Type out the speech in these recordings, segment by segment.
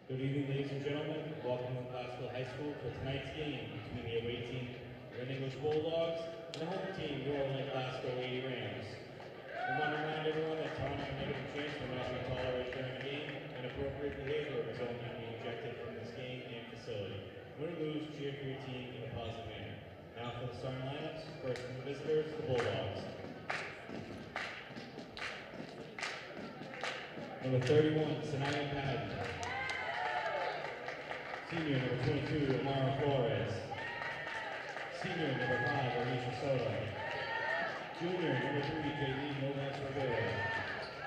Good evening, ladies and gentlemen. Welcome to Classical High School for tonight's game between the away team, Red English Bulldogs, and the home team, New Orleans Glasgow Lady Rams. We want to remind everyone that taunting and negative chants will not be tolerated during the game, and appropriate behavior is only to be ejected from this game and facility. Win or lose, cheer for your team in a positive manner. Now for the starting lineups. First from the visitors, the Bulldogs. Number 31, Sanaya Patton. Senior, number 22, Amara Flores. Senior, number 5, Alicia Soto. Junior, number 3, Jaylene Novas Rivera.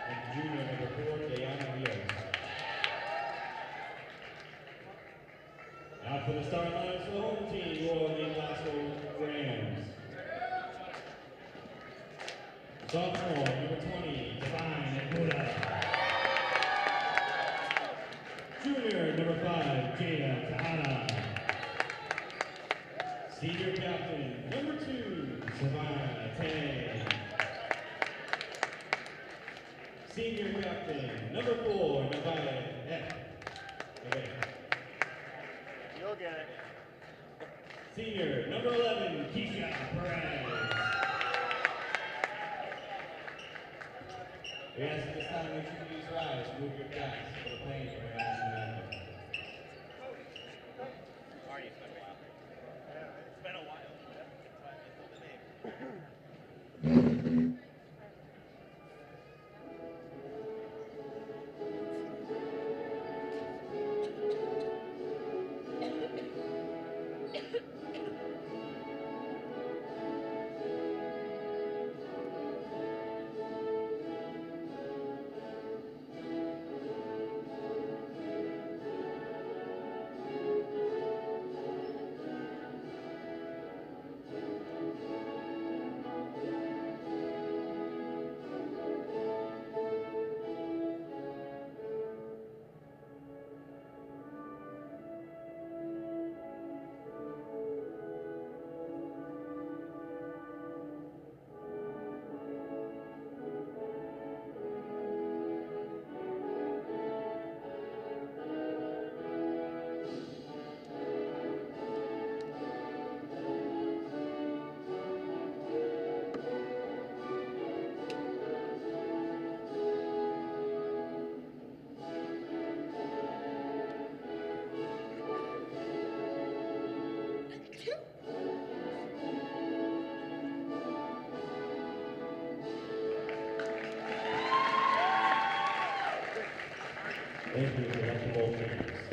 And junior, number 4, Diana Rios. Now for the starting lineups for the home team, New Orleans Glasgow Rams. Sophomore, number 20, Divine Buddha. Junior, number 5, Jada Tahana. Senior captain, number 2, Savannah Tay. Senior captain, number 4, Nevada F. Okay. You'll get it. Senior, number 11, Keisha Perez. We ask at this time that you please rise, move your backs for the playing of our national anthem. Are you? It's been a while.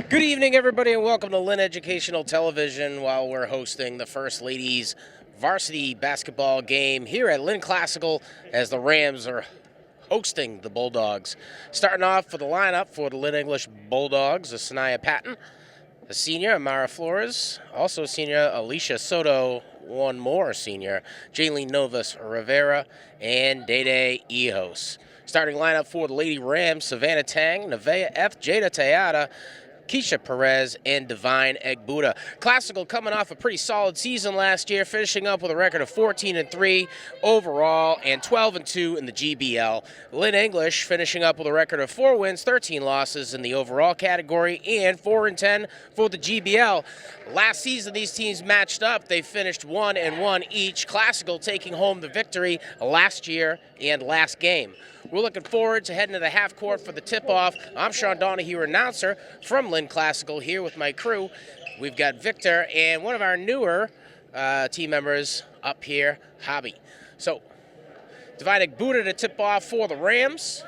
Good evening, everybody, and welcome to Lynn Educational Television while we're hosting the First Ladies varsity basketball game here at Lynn Classical as the Rams are hosting the Bulldogs. Starting off for the lineup for the Lynn English Bulldogs, the Sanaya Patton, the senior, Amara Flores, also senior, Alicia Soto, one more senior, Jaylene Novas Rivera, and Dede Eos. Starting lineup for the Lady Rams, Savannah Tang, Nevaeh F. Jada Tayada, Keisha Perez, and Divine Egbuda. Classical coming off a pretty solid season last year, finishing up with a record of 14-3 overall and 12-2 in the GBL. Lynn English finishing up with a record of 4 wins, 13 losses in the overall category, and 4-10 for the GBL. Last season, these teams matched up. They finished 1-1 each. Classical taking home the victory last year and last game. We're looking forward to heading to the half court for the tip-off. I'm Sean Donahue, your announcer from Lynn Classical, here with my crew. We've got Victor and one of our newer team members up here, Hobby. So, Divine Egbuda to tip off for the Rams.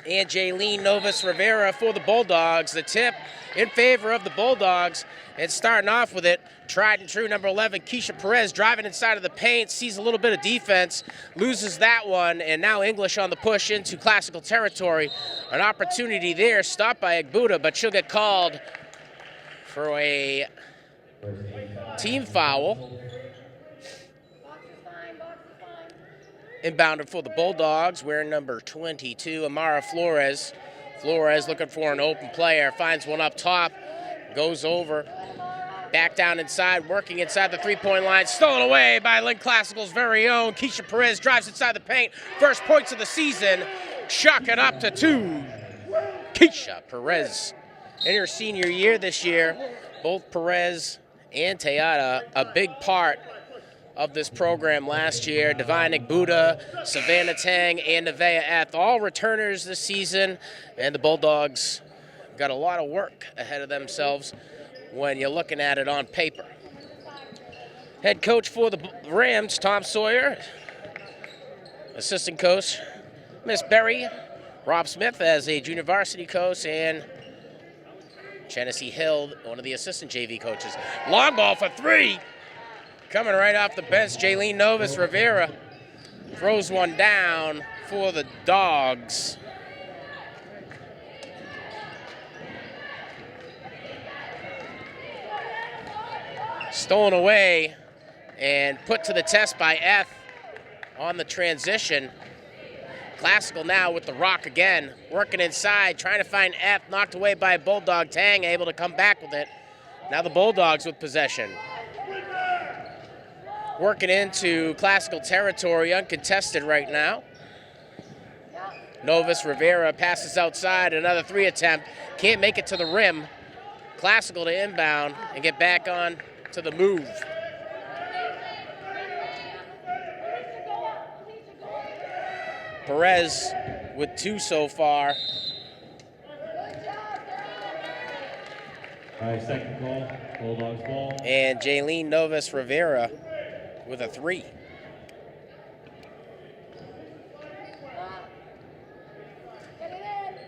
And Jaylene Novas Rivera for the Bulldogs. The tip in favor of the Bulldogs. And starting off with it, tried and true number 11, Keisha Perez, driving inside of the paint, sees a little bit of defense, loses that one, and now English on the push into Classical territory. An opportunity there, stopped by Egbuda, but she'll get called for a team foul. Inbounder for the Bulldogs, wearing number 22, Amara Flores. Flores looking for an open player, finds one up top, goes over, back down inside, working inside the three-point line, stolen away by Lynn Classical's very own Keisha Perez, drives inside the paint, first points of the season, chuck it up to 2. Keisha Perez. In her senior year this year, both Perez and Tejada, a big part of this program last year. Divine Buddha, Savannah Tang, and Nevaeh Eth, all returners this season. And the Bulldogs got a lot of work ahead of themselves when you're looking at it on paper. Head coach for the Rams, Tom Sawyer. Assistant coach, Miss Berry. Rob Smith as a junior varsity coach, and Genesee Hill, one of the assistant JV coaches. Long ball for three. Coming right off the bench, Jaylene Novus Rivera throws one down for the Dogs. Stolen away and put to the test by Eth on the transition. Classical now with the rock again, working inside, trying to find Eth, knocked away by Bulldog. Tang able to come back with it. Now the Bulldogs with possession. Working into Classical territory, uncontested right now. Novus Rivera passes outside, another three attempt. Can't make it to the rim. Classical to inbound and get back on to the move. Perez with two so far. All right, second call, Bulldogs ball. And Jaylene Novus Rivera with a three.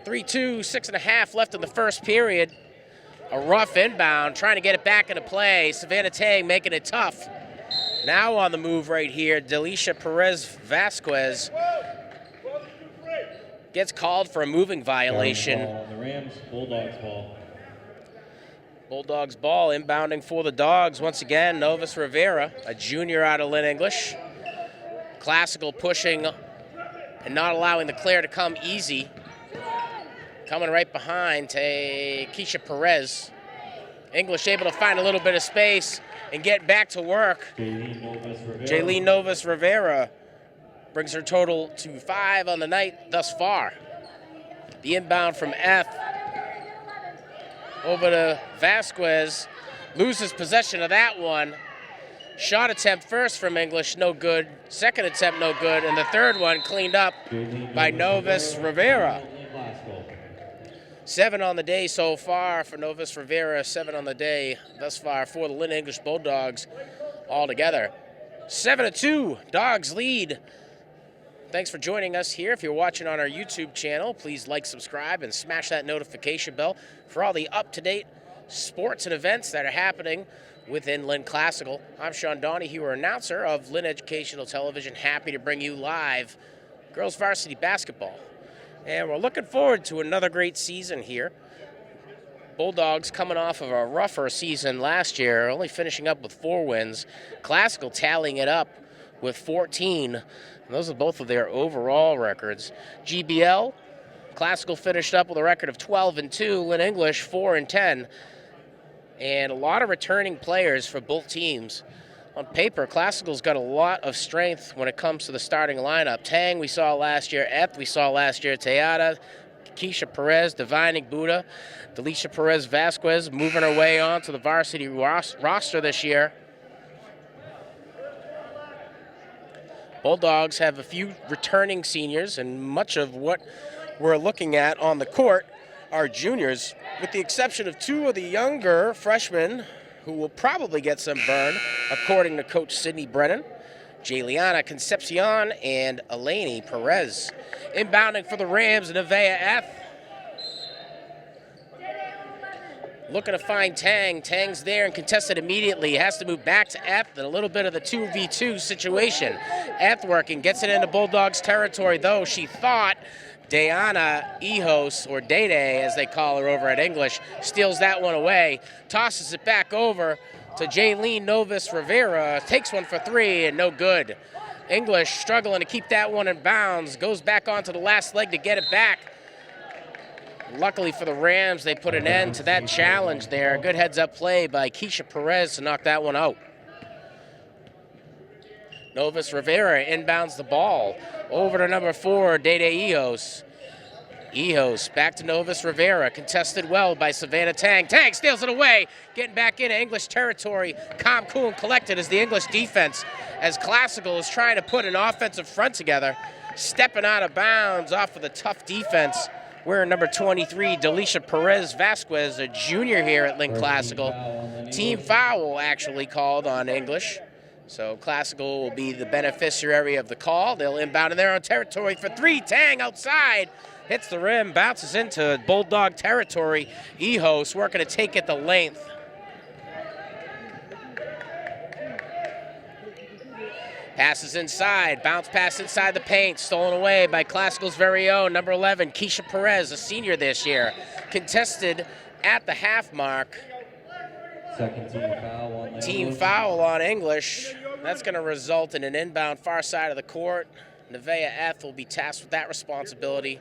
(3-2), 6.5 left in the first period. A rough inbound, trying to get it back into play. Savannah Tang making it tough. Now on the move right here, Delisha Perez Vasquez gets called for a moving violation. The Rams, Bulldogs ball. Bulldogs ball inbounding for the Dogs once again. Novus Rivera, a junior out of Lynn English. Classical pushing and not allowing the clear to come easy. Coming right behind to Keisha Perez. English able to find a little bit of space and get back to work. Jaylene Novus Rivera brings her total to 5 on the night thus far. The inbound from Eth over to Vasquez. Loses possession of that one. Shot attempt first from English, no good. Second attempt, no good. And the third one cleaned up by Novus Rivera. 7 on the day so far for Novus Rivera. 7 on the day thus far for the Lynn English Bulldogs altogether. 7-2, Dogs lead. Thanks for joining us here. If you're watching on our YouTube channel, please like, subscribe, and smash that notification bell for all the up-to-date sports and events that are happening within Lynn Classical. I'm Sean Donahue, your announcer of Lynn Educational Television. Happy to bring you live girls varsity basketball. And we're looking forward to another great season here. Bulldogs coming off of a rougher season last year, only finishing up with 4 wins. Classical tallying it up with 14. And those are both of their overall records. GBL, Classical finished up with a record of 12-2. Lynn English 4-10. And a lot of returning players for both teams. On paper, Classical's got a lot of strength when it comes to the starting lineup. Tang we saw last year, Eth we saw last year, Tejada, Keisha Perez, Divine Buddha, Delisha Perez Vasquez moving her way on to the varsity roster this year. Bulldogs have a few returning seniors, and much of what we're looking at on the court are juniors, with the exception of 2 of the younger freshmen who will probably get some burn, according to Coach Sidney Brennan. Jayliana Concepcion and Eleni Perez. Inbounding for the Rams, Nevaeh Eth. Looking to find Tang. Tang's there and contested immediately. Has to move back to Eth and a little bit of the 2v2 situation. Eth working, gets it into Bulldogs territory, though she thought Diana Ehos, or Day Day as they call her over at English, steals that one away. Tosses it back over to Jaylene Novus Rivera. Takes one for 3 and no good. English struggling to keep that one in bounds. Goes back onto the last leg to get it back. Luckily for the Rams, they put an end to that challenge there. Good heads-up play by Keisha Perez to knock that one out. Novus Rivera inbounds the ball over to number 4, Day Day Eos. LEHS back to Novus Rivera, contested well by Savannah Tang. Tang steals it away, getting back into English territory. Calm, cool, and collected as the English defense, as Classical is trying to put an offensive front together. Stepping out of bounds off of the tough defense. Wearing number 23, Delisha Perez Vasquez, a junior here at Lynn Classical. Team foul actually called on English. So Classical will be the beneficiary of the call. They'll inbound in their own territory for three. Tang outside. Hits the rim, bounces into Bulldog territory. LEHS working to take it the length. Passes inside, bounce pass inside the paint, stolen away by Classical's very own number 11, Keisha Perez, a senior this year. Contested at the half mark. Second team foul on Team foul on English. That's going to result in an inbound far side of the court. Nevaeh F will be tasked with that responsibility.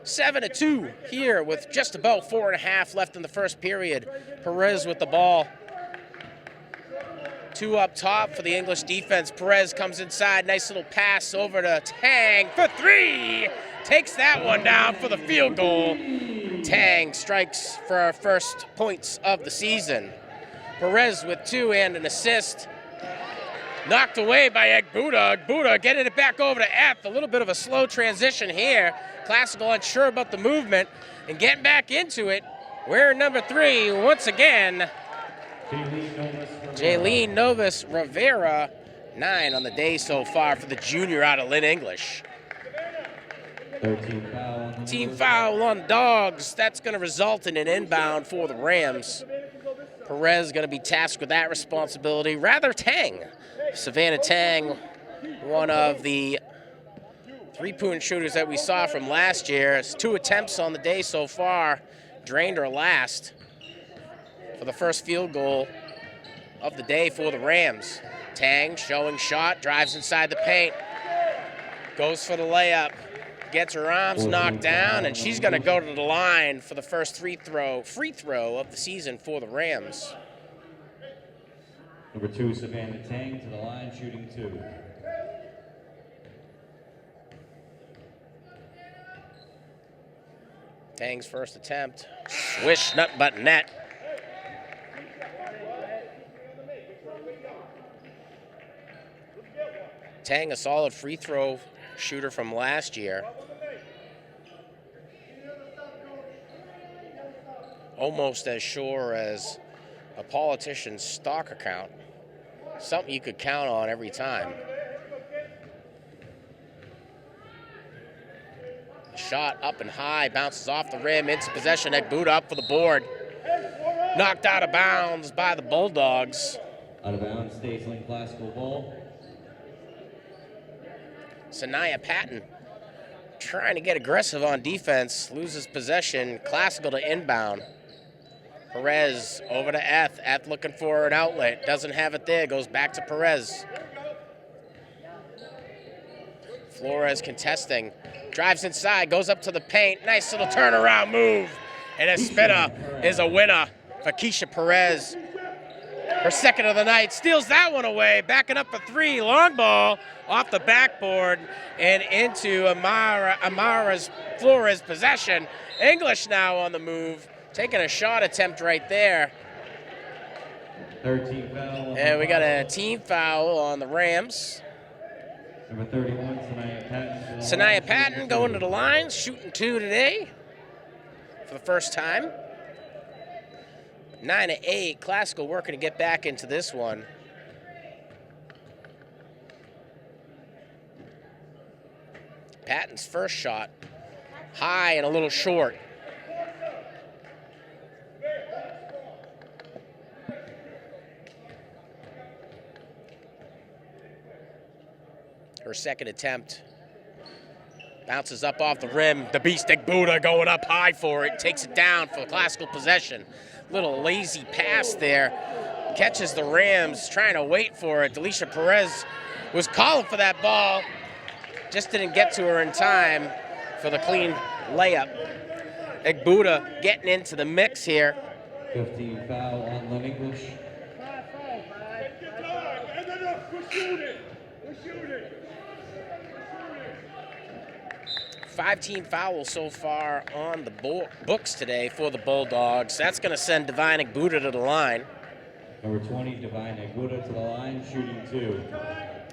7-2 here with just about 4.5 left in the first period. Perez with the ball. Two up top for the English defense. Perez comes inside. Nice little pass over to Tang for three. Takes that one down for the field goal. Tang strikes for our first points of the season. Perez with 2 and an assist. Knocked away by Egbuda. Egbuda getting it back over to F. A little bit of a slow transition here. Classical unsure about the movement and getting back into it. We're number 3 once again. Jaylene Novus Rivera, 9 on the day so far for the junior out of Lynn English. Team foul on Dogs. That's going to result in an inbound for the Rams. Perez going to be tasked with that responsibility. Rather Tang. Savannah Tang, one of the three-point shooters that we saw from last year. It's 2 attempts on the day so far. Drained her last for the first field goal of the day for the Rams. Tang showing shot, drives inside the paint, goes for the layup, gets her arms knocked down, and she's going to go to the line for the first free throw of the season for the Rams. Number 2, Savannah Tang to the line, shooting 2. Tang's first attempt, swish, nut, but net. Tang, a solid free throw shooter from last year. Almost as sure as a politician's stock account. Something you could count on every time. Shot up and high, bounces off the rim, into possession. Egbuda up for the board. Knocked out of bounds by the Bulldogs. Out of bounds, stays Lynn Classical ball. Sanaya Patton trying to get aggressive on defense, loses possession. Classical to inbound. Perez over to F. F looking for an outlet, doesn't have it there, goes back to Perez. Flores contesting, drives inside, goes up to the paint. Nice little turnaround move. And a spinner is a winner for Keisha Perez. Her second of the night, steals that one away, backing up for 3, long ball off the backboard and into Amara's Flores possession. English now on the move, taking a shot attempt right there. 13 foul. And we got a team foul on the Rams. Number 31, Sanaya Patton. Sanaya Patton going to the line, shooting 2 today for the first time. 9-8, Classical working to get back into this one. Patton's first shot, high and a little short. Her second attempt bounces up off the rim. The Beast Egbuda going up high for it, takes it down for Classical possession. Little lazy pass there. Catches the Rams, trying to wait for it. Delisha Perez was calling for that ball. Just didn't get to her in time for the clean layup. Egbuda getting into the mix here. 15 foul on Lynn English. 5 team fouls so far on the books today for the Bulldogs. That's going to send Divine Buddha to the line. Number 20, Divine Agbuda to the line, shooting 2.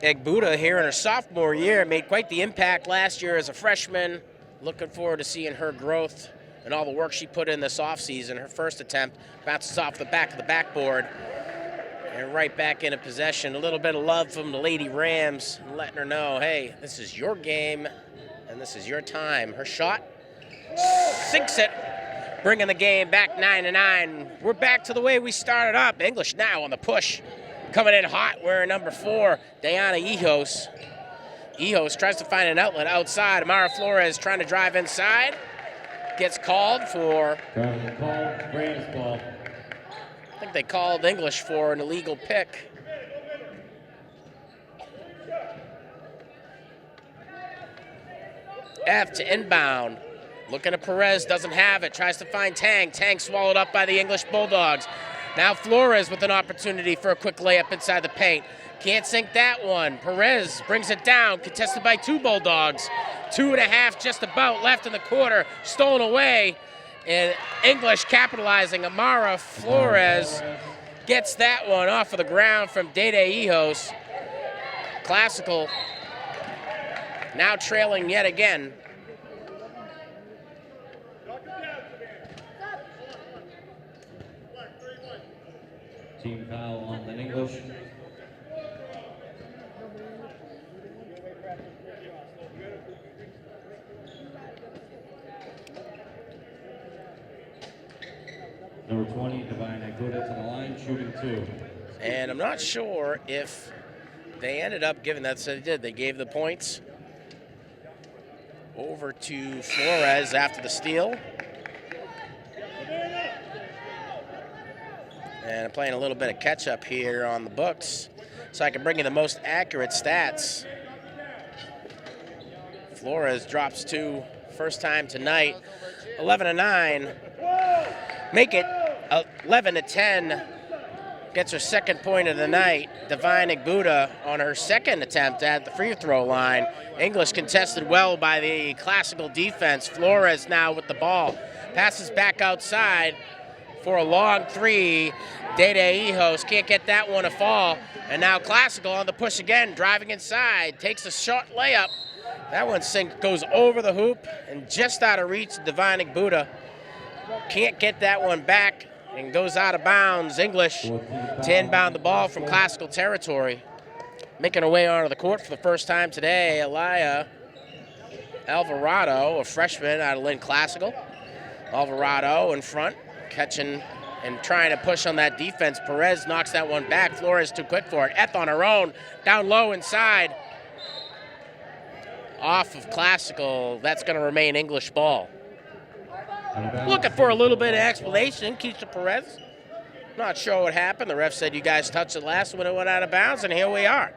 Agbuda here in her sophomore year made quite the impact last year as a freshman. Looking forward to seeing her growth and all the work she put in this offseason. Her first attempt bounces off the back of the backboard and right back into possession. A little bit of love from the Lady Rams, letting her know, hey, this is your game and this is your time. Her shot sinks it, bringing the game back 9-9. We're back to the way we started up. English now on the push. Coming in hot, wearing number 4, Diana LEHS. LEHS tries to find an outlet outside. Amara Flores trying to drive inside. Gets called for... Driving call, Rams ball. I think they called English for an illegal pick. F to inbound. Looking at Perez, doesn't have it. Tries to find Tang. Tang swallowed up by the English Bulldogs. Now Flores with an opportunity for a quick layup inside the paint. Can't sink that one. Perez brings it down, contested by 2 Bulldogs. 2.5 just about left in the quarter, stolen away. And English capitalizing. Amara Flores gets that one off of the ground from Dede LEHS. Classical now trailing yet again. Team foul on Lynn English. Number 20, Divine Agbuda to the line, shooting 2. And I'm not sure if they ended up giving that, so they did. They gave the points over to Flores after the steal. And I'm playing a little bit of catch up here on the books so I can bring you the most accurate stats. Flores drops 2 first time tonight, 11-9. Make it 11-10. Gets her second point of the night. Divine Agbuda on her second attempt at the free throw line. English contested well by the Classical defense. Flores now with the ball. Passes back outside for a long 3. Dede LEHS can't get that one to fall. And now Classical on the push again, driving inside. Takes a short layup. That one goes over the hoop and just out of reach. Divine Agbuda can't get that one back and goes out of bounds. English to inbound the ball from Classical territory. Making her way onto the court for the first time today, Elia Alvarado, a freshman out of Lynn Classical. Alvarado in front, catching and trying to push on that defense. Perez knocks that one back. Flores too quick for it. Eth on her own, down low inside. Off of Classical, that's going to remain English ball. Looking for a little bit of explanation, Keisha Perez. Not sure what happened. The ref said you guys touched it last when it went out of bounds, and here we are.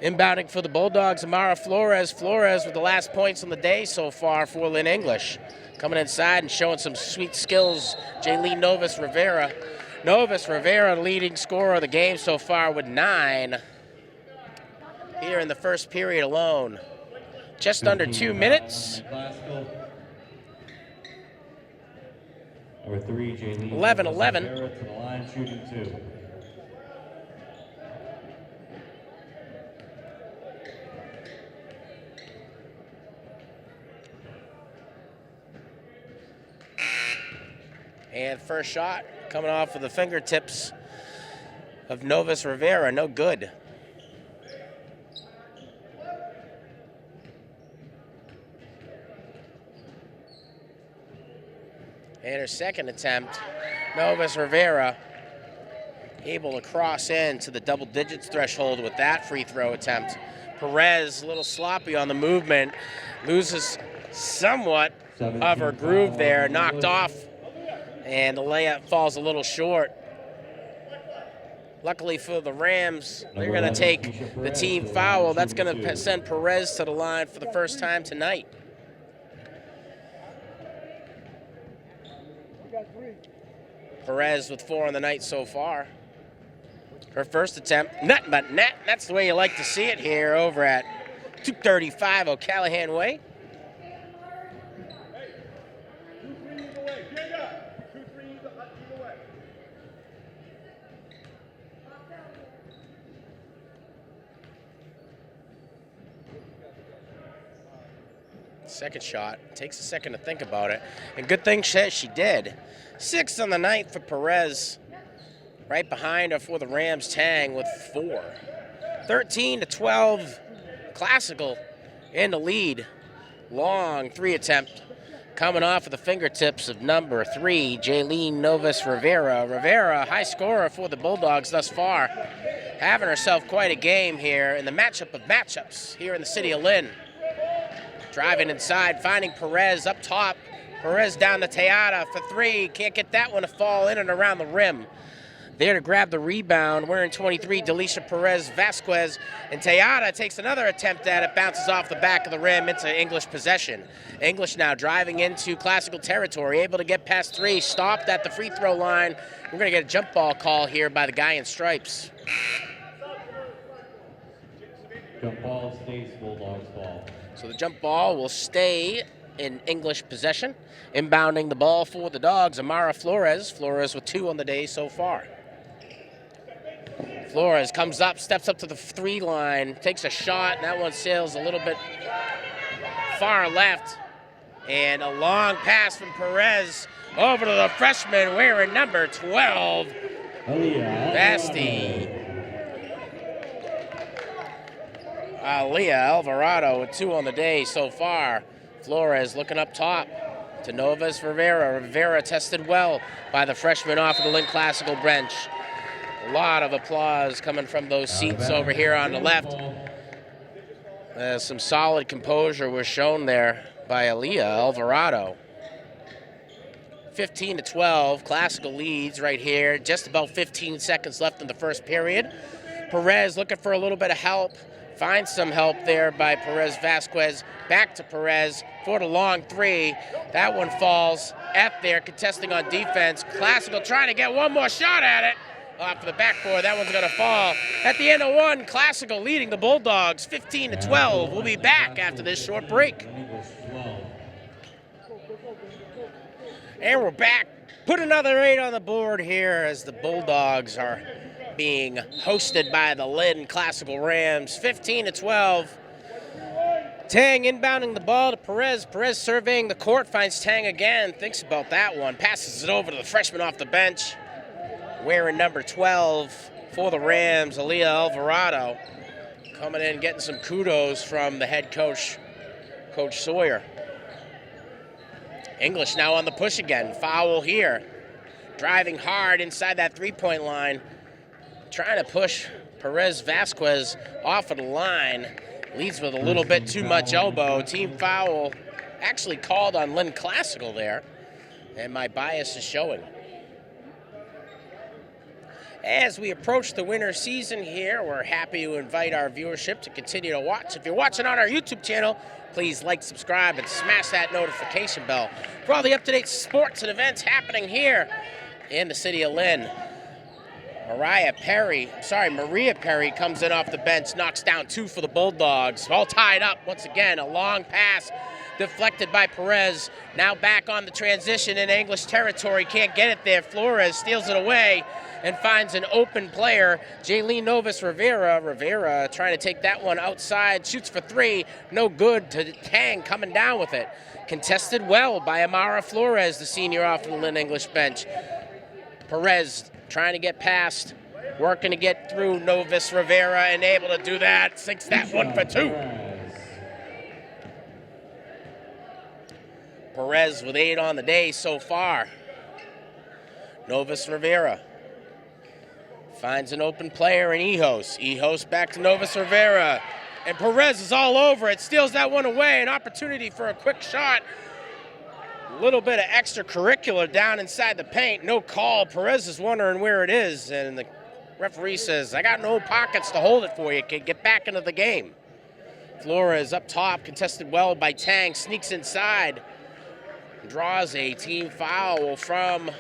Inbounding for the Bulldogs, Amara Flores. Flores with the last points on the day so far for Lynn English. Coming inside and showing some sweet skills, Jaylene Novus Rivera. Novus Rivera, leading scorer of the game so far with 9 here in the first period alone. Just under 2 minutes. Number 3, Jaylene 11-11. to the line, shooting 2. And first shot coming off of the fingertips of Novus Rivera, no good. And her second attempt, Novus Rivera able to cross in to the double digits threshold with that free throw attempt. Perez a little sloppy on the movement, loses somewhat of her groove there, knocked off, and the layup falls a little short. Luckily for the Rams, they're going to take the team foul. That's going to send Perez to the line for the first time tonight. Perez with 4 on the night so far. Her first attempt, nothing but net. That's the way you like to see it here over at 235 O'Callahan Way. Second shot. Takes a second to think about it. And good thing she did. 6 on the night for Perez. Right behind her for the Rams, Tang with 4. 13-12. Classical in the lead. Long 3 attempt. Coming off of the fingertips of number 3, Jaylene Novus Rivera. Rivera, high scorer for the Bulldogs thus far. Having herself quite a game here in the matchup of matchups here in the city of Lynn. Driving inside, finding Perez up top. Perez down to Tejada for 3. Can't get that one to fall in and around the rim. There to grab the rebound, wearing 23, Delisha Perez Vasquez. And Tejada takes another attempt at it, bounces off the back of the rim into English possession. English now driving into Classical territory, able to get past 3, stopped at the free throw line. We're going to get a jump ball call here by the guy in stripes. Jump ball stays Bulldogs ball. So the jump ball will stay in English possession. Inbounding the ball for the Dogs, Amara Flores. Flores with 2 on the day so far. Flores comes up, steps up to the 3 line, takes a shot, and that one sails a little bit far left. And a long pass from Perez over to the freshman wearing number 12, Basti. Leah Alvarado with 2 on the day so far. Flores looking up top to Novus Rivera. Rivera tested well by the freshman off of the Lynn Classical bench. A lot of applause coming from those seats over here on the left. Some solid composure was shown there by Aaliyah Alvarado. 15-12, Classical leads right here. Just about 15 seconds left in the first period. Perez looking for a little bit of help. Finds some help there by Perez Vasquez. Back to Perez for the long 3. That one falls. F there, contesting on defense. Classical trying to get one more shot at it. Off to the backboard, that one's gonna fall. At the end of 1, Classical leading the Bulldogs 15-12. We'll be back after this short break. And we're back. Put another 8 on the board here as the Bulldogs are being hosted by the Lynn Classical Rams. 15-12. Tang inbounding the ball to Perez. Perez surveying the court, finds Tang again, thinks about that one, passes it over to the freshman off the bench. Wearing number 12 for the Rams, Aaliyah Alvarado. Coming in, getting some kudos from the head coach, Coach Sawyer. English now on the push again. Foul here. Driving hard inside that 3-point line. Trying to push Perez Vasquez off of the line. Leads with a little bit too much elbow. Team foul actually called on Lynn Classical there. And my bias is showing. As we approach the winter season here, we're happy to invite our viewership to continue to watch. If you're watching on our YouTube channel, please like, subscribe, and smash that notification bell for all the up-to-date sports and events happening here in the city of Lynn. Maria Perry comes in off the bench, knocks down 2 for the Bulldogs. All tied up once again. A long pass deflected by Perez. Now back on the transition in English territory. Can't get it there. Flores steals it away and finds an open player, Jaylene Novus Rivera. Rivera trying to take that one outside, shoots for 3, no good to Tang coming down with it. Contested well by Amara Flores, the senior off of the Lynn English bench. Perez trying to get past, working to get through Novus Rivera, and able to do that, sinks that one for 2. Perez with 8 on the day so far. Novus Rivera finds an open player in Ehos. Ehos back to Novus Rivera. And Perez is all over it. Steals that one away. An opportunity for a quick shot. A little bit of extracurricular down inside the paint. No call. Perez is wondering where it is. And the referee says, I got no pockets to hold it for you, kid. Get back into the game. Flores up top. Contested well by Tang. Sneaks inside. Draws a team foul from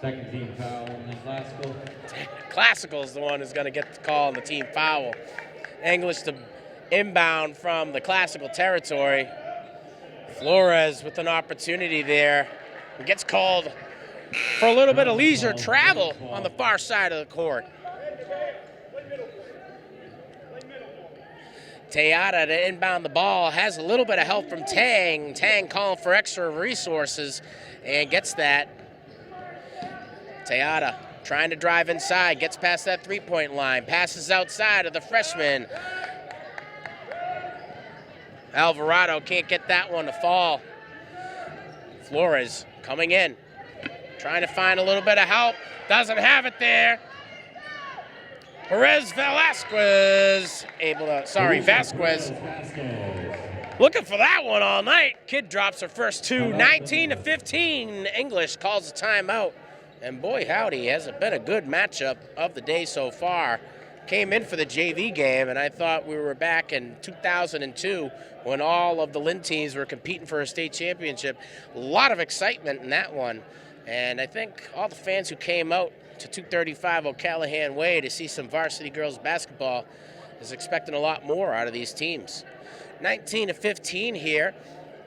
second team foul on the Classical. Classical is the one who's going to get the call on the team foul. English to inbound from the Classical territory. Flores with an opportunity there. He gets called for a little bit of leisure travel on the far side of the court. Tejada to inbound the ball, has a little bit of help from Tang. Tang calling for extra resources and gets that. Tejada trying to drive inside, gets past that three-point line, passes outside of the freshman. Alvarado can't get that one to fall. Flores coming in, trying to find a little bit of help, doesn't have it there. Vasquez looking for that one all night. Kid drops her first two, 19-15. English calls a timeout. And boy, howdy, has it been a good matchup of the day so far. Came in for the JV game, and I thought we were back in 2002 when all of the Lynn teams were competing for a state championship. A lot of excitement in that one. And I think all the fans who came out to 235 O'Callahan Way to see some varsity girls basketball is expecting a lot more out of these teams. 19-15 here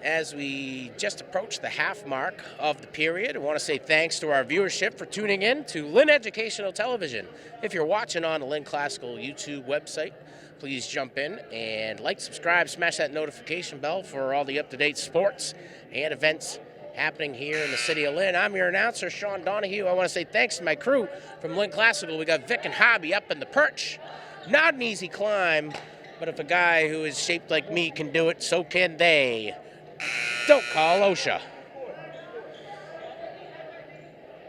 as we just approach the half mark of the period. I want to say thanks to our viewership for tuning in to Lynn Educational Television. If you're watching on the Lynn Classical YouTube website, please jump in and like, subscribe, smash that notification bell for all the up-to-date sports and events happening here in the city of Lynn. I'm your announcer, Sean Donahue. I want to say thanks to my crew from Lynn Classical. We got Vic and Hobby up in the perch. Not an easy climb, but if a guy who is shaped like me can do it, so can they. Don't call OSHA.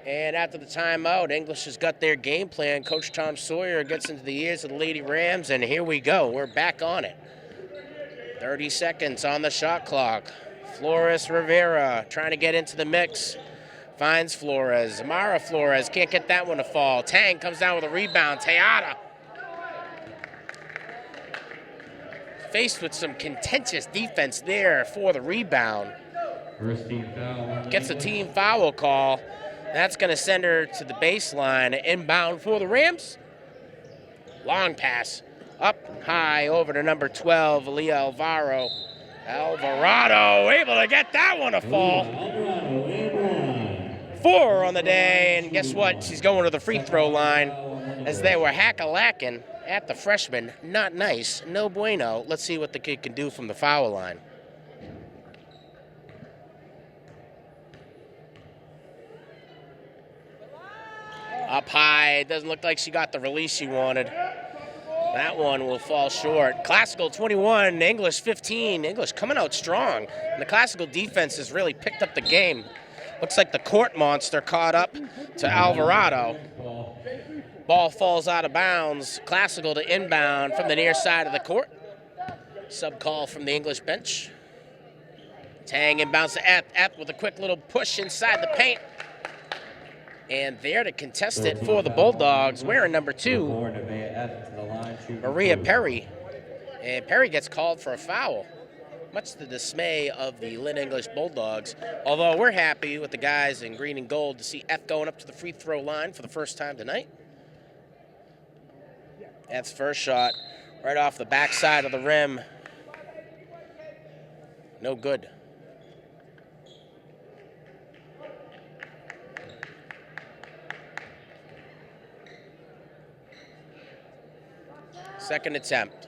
And after the timeout, English has got their game plan. Coach Tom Sawyer gets into the ears of the Lady Rams, and here we go. We're back on it. 30 seconds on the shot clock. Flores Rivera trying to get into the mix. Finds Flores. Amara Flores can't get that one to fall. Tang comes down with a rebound. Tejada faced with some contentious defense there for the rebound. First team foul. Gets a team foul call. That's going to send her to the baseline. Inbound for the Rams. Long pass. Up high over to number 12, Aaliyah Alvarado able to get that one to fall. 4 on the day, and guess what? She's going to the free throw line as they were hack-a-lacking at the freshman. Not nice. No bueno. Let's see what the kid can do from the foul line. Up high. It doesn't look like she got the release she wanted. That one will fall short. Classical 21, English 15. English coming out strong. And the Classical defense has really picked up the game. Looks like the court monster caught up to Alvarado. Ball falls out of bounds. Classical to inbound from the near side of the court. Sub call from the English bench. Tang inbounds to Eth with a quick little push inside the paint. And there to contest it for the Bulldogs, wearing number 2, Maria Perry. And Perry gets called for a foul, much to the dismay of the Lynn English Bulldogs. Although we're happy with the guys in green and gold to see Eth going up to the free throw line for the first time tonight. Eth's first shot right off the backside of the rim. No good. Second attempt.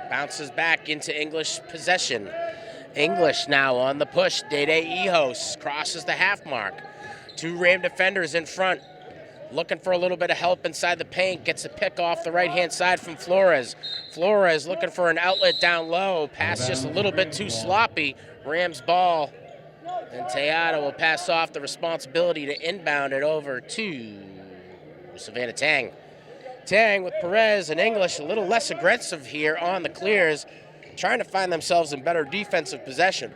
Bounces back into English possession. English now on the push. Dede Ehos crosses the half mark. 2 Ram defenders in front. Looking for a little bit of help inside the paint. Gets a pick off the right-hand side from Flores. Flores looking for an outlet down low. Pass just a little bit too sloppy. Rams ball. And Tejada will pass off the responsibility to inbound it over to Savannah Tang. Tang with Perez and English a little less aggressive here on the clears, trying to find themselves in better defensive possession.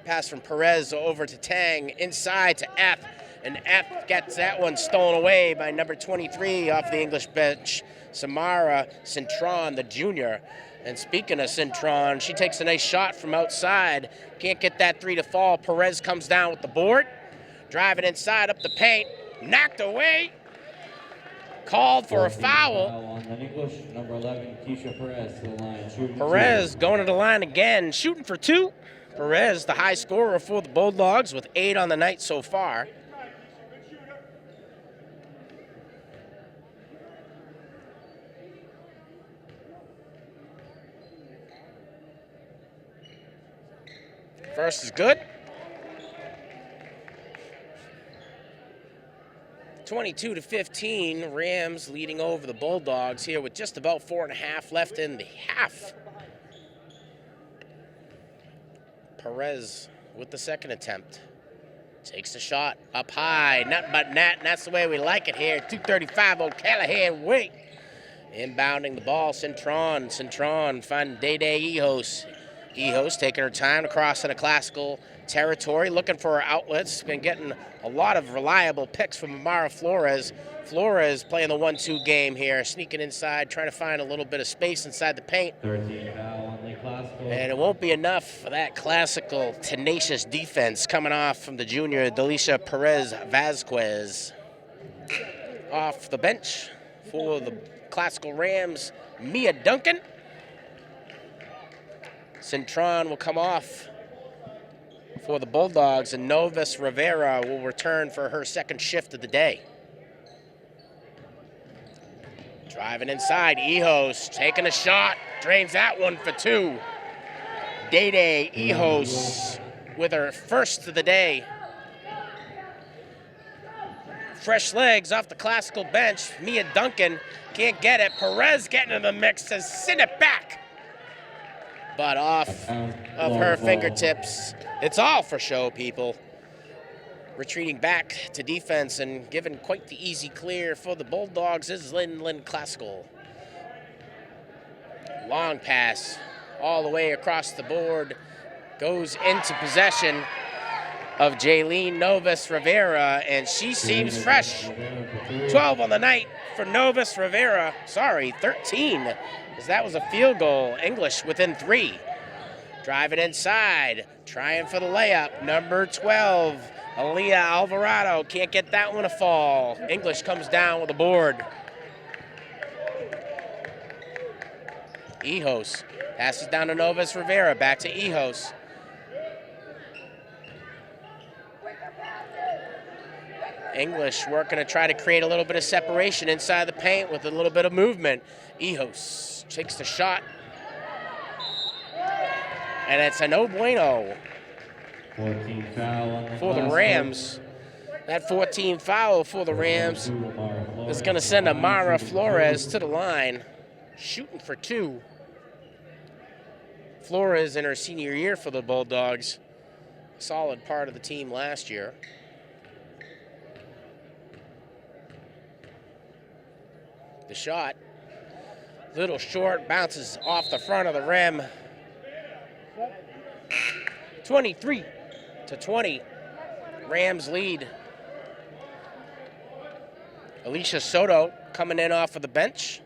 Pass from Perez over to Tang, inside to F, and F gets that one stolen away by number 23 off the English bench, Samara Cintron, the junior. And speaking of Cintron, she takes a nice shot from outside. Can't get that 3 to fall. Perez comes down with the board, driving inside up the paint, knocked away. called for a 14th foul. on the English, number 11, Keisha Perez to the line, shooting Perez 2. going to the line again, shooting for 2. Perez, the high scorer for the Bulldogs, with 8 on the night so far. First is good. 22-15, Rams leading over the Bulldogs here with just about 4.5 left in the half. Perez with the second attempt. Takes the shot up high, nothing but net, and that's the way we like it here. 2:35 O'Callahan wait. Inbounding the ball, Cintron finding Day Ehos. Ehos taking her time to cross into classical territory, looking for her outlets. Been getting a lot of reliable picks from Amara Flores. Flores playing the 1-2 game here, sneaking inside, trying to find a little bit of space inside the paint. 13 foul on the Classical. And it won't be enough for that classical, tenacious defense coming off from the junior, Delisha Perez Vasquez. Off the bench for the classical Rams, Mia Duncan. Cintron will come off for the Bulldogs, and Novus Rivera will return for her second shift of the day. Driving inside, Ehos taking a shot, drains that one for 2. Day Ehos with her first of the day. Fresh legs off the classical bench. Mia Duncan can't get it. Perez getting in the mix, says send it back. But off of her fingertips. It's all for show, people. Retreating back to defense and giving quite the easy clear for the Bulldogs is Lynn Classical. Long pass all the way across the board. Goes into possession of Jaylene Novus Rivera, and she seems fresh. 12 on the night for Novus Rivera. Sorry, 13, as that was a field goal. English within 3. Driving inside, trying for the layup. Number 12, Aaliyah Alvarado. Can't get that one to fall. English comes down with a board. Ehos passes down to Novus Rivera. Back to Ehos. English working to try to create a little bit of separation inside the paint with a little bit of movement. Ehos takes the shot. And it's a no bueno 14 foul on for the Rams. That 14 foul for the Rams is going to send Amara Flores to the line, shooting for 2. Flores in her senior year for the Bulldogs. Solid part of the team last year. The shot, little short, bounces off the front of the rim. 23-20, Rams lead. Alicia Soto coming in off of the bench.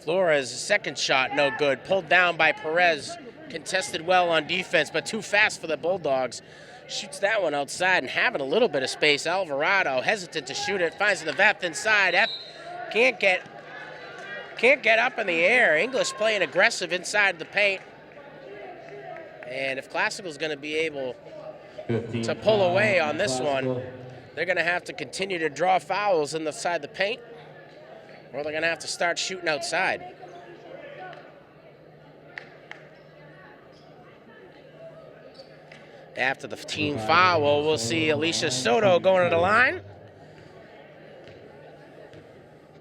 Flores' second shot, no good. Pulled down by Perez. Contested well on defense, but too fast for the Bulldogs. Shoots that one outside and having a little bit of space. Alvarado hesitant to shoot it. Finds the Veth inside. Can't get up in the air. English playing aggressive inside the paint. And if Classical's going to be able to pull away on this one, they're going to have to continue to draw fouls inside the paint, or they're going to have to start shooting outside. After the team foul, we'll see Alicia Soto going to the line.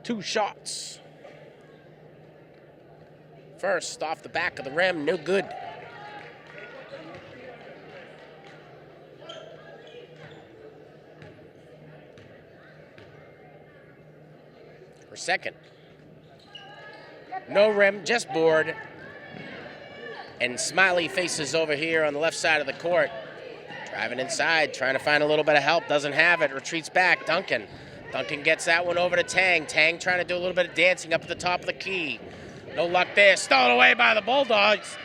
2 shots. First, off the back of the rim, no good. Her second. No rim, just board. And Smiley faces over here on the left side of the court. Driving inside, trying to find a little bit of help, doesn't have it, retreats back, Duncan. Duncan gets that one over to Tang. Tang trying to do a little bit of dancing up at the top of the key. No luck there, stolen away by the Bulldogs.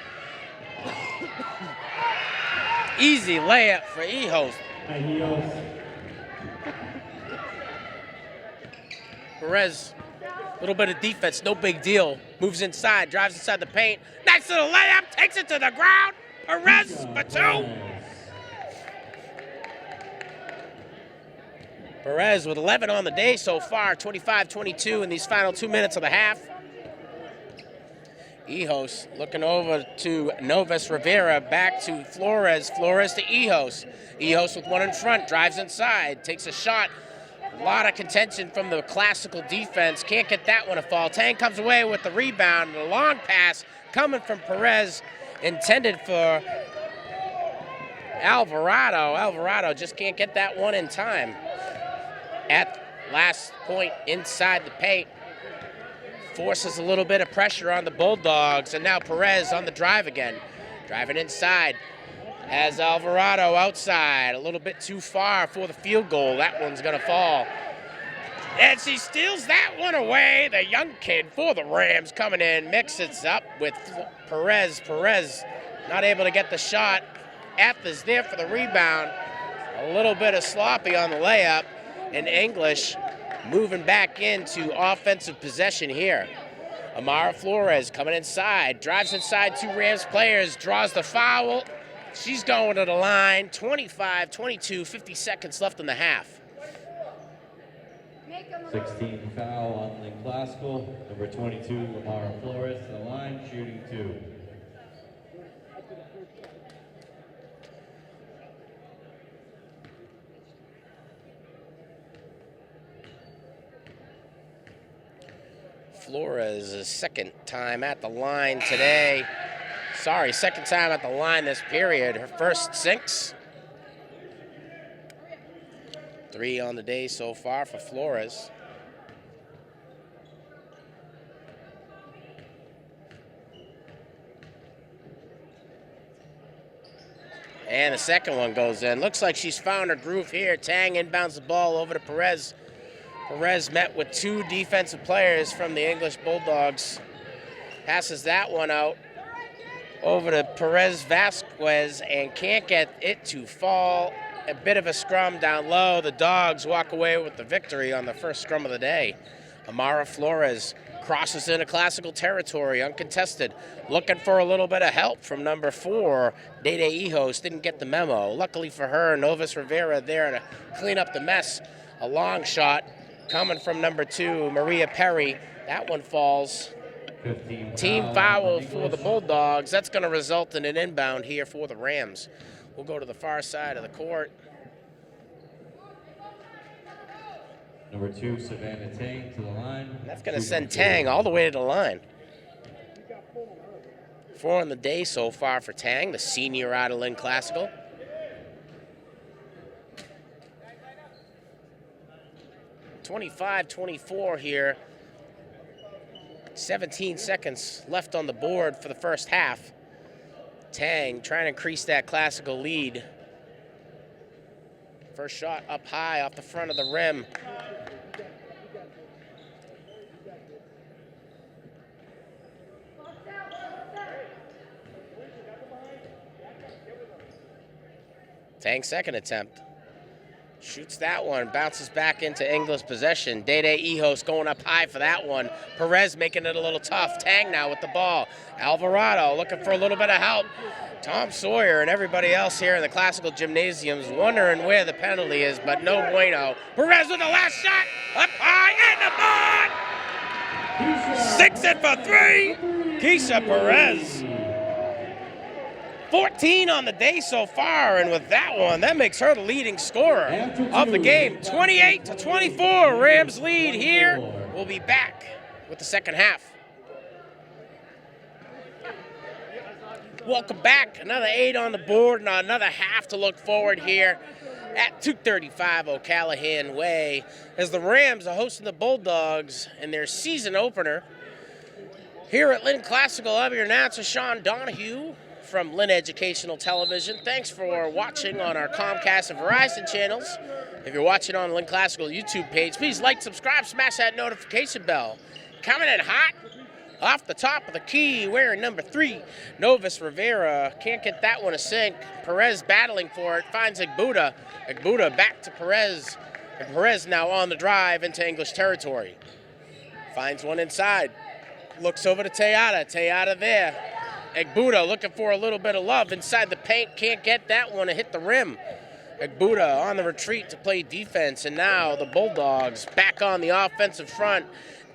Easy layup for EHOS. Perez, a little bit of defense, no big deal. Moves inside, drives inside the paint. Nice little layup, takes it to the ground. Perez for two. Perez with 11 on the day so far, 25-22 in these final 2 minutes of the half. EHOS looking over to Novus Rivera, back to Flores. Flores to EHOS. EHOS with one in front, drives inside, takes a shot. A lot of contention from the classical defense. Can't get that one to fall. Tang comes away with the rebound. And a long pass coming from Perez, intended for Alvarado. Alvarado just can't get that one in time. At last point inside the paint. Forces a little bit of pressure on the Bulldogs. And now Perez on the drive again. Driving inside. Has Alvarado outside. A little bit too far for the field goal. That one's going to fall. And she steals that one away. The young kid for the Rams coming in. Mixes up with Perez. Perez not able to get the shot. Athens there for the rebound. A little bit of sloppy on the layup. And English moving back into offensive possession here. Amara Flores coming inside. Drives inside two Rams players. Draws the foul. She's going to the line. 25-22, 50 seconds left in the half. 16 foul on Lynn Classical. Number 22, Amara Flores to the line, shooting two. Flores' second time at the line today. Sorry, second time at the line this period. Her first sinks. 3 on the day so far for Flores. And the second one goes in. Looks like she's found her groove here. Tang inbounds the ball over to Perez. Perez met with 2 defensive players from the English Bulldogs. Passes that one out over to Perez Vasquez and can't get it to fall. A bit of a scrum down low. The Dogs walk away with the victory on the first scrum of the day. Amara Flores crosses into classical territory, uncontested. Looking for a little bit of help from number 4, Dede EHOS. Didn't get the memo. Luckily for her, Novus Rivera there to clean up the mess. A long shot coming from number 2, Maria Perry. That one falls. Team foul for the Bulldogs. That's going to result in an inbound here for the Rams. We'll go to the far side of the court. Number 2, Savannah Tang to the line. That's going to send Tang all the way to the line. 4 on the day so far for Tang, the senior out of Lynn Classical. (25-24) here. 17 seconds left on the board for the first half. Tang trying to increase that classical lead. First shot up high off the front of the rim. Tang's second attempt. Shoots that one, bounces back into English possession. Dede EHOS going up high for that one. Perez making it a little tough. Tang now with the ball. Alvarado looking for a little bit of help. Tom Sawyer and everybody else here in the classical gymnasiums wondering where the penalty is, but no bueno. Perez with the last shot, up high, and the board! 6 it for 3, Keisha Perez. 14 on the day so far, and with that one, that makes her the leading scorer of the game. 28-24, Rams lead here. We'll be back with the second half. Welcome back. Another 8 on the board and another half to look forward here at 235 O'Callahan Way as the Rams are hosting the Bulldogs in their season opener. Here at Lynn Classical, I'm your announcer, Sean Donahue from Lynn Educational Television. Thanks for watching on our Comcast and Verizon channels. If you're watching on the Lynn Classical YouTube page, please like, subscribe, smash that notification bell. Coming in hot Off the top of the key, wearing number 3, Novus Rivera. Can't get that one to sink. Perez battling for it, finds Egbuda. Egbuda back to Perez. And Perez now on the drive into English territory. Finds one inside. Looks over to Tejada. Tejada there. Egbuda looking for a little bit of love inside the paint. Can't get that one to hit the rim. Egbuda on the retreat to play defense. And now the Bulldogs back on the offensive front.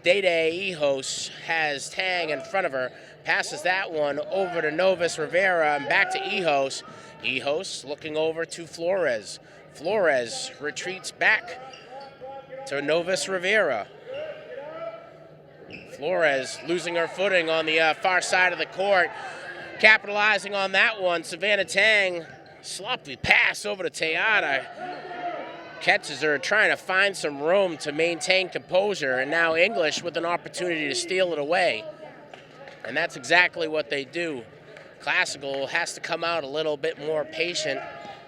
Dede Ehos has Tang in front of her. Passes that one over to Novus Rivera and back to Ehos. Ehos looking over to Flores. Flores retreats back to Novus Rivera. Flores losing her footing on the far side of the court. Capitalizing on that one, Savannah Tang, sloppy pass over to Tejada. Catches her, trying to find some room to maintain composure, and now English with an opportunity to steal it away. And that's exactly what they do. Classical has to come out a little bit more patient,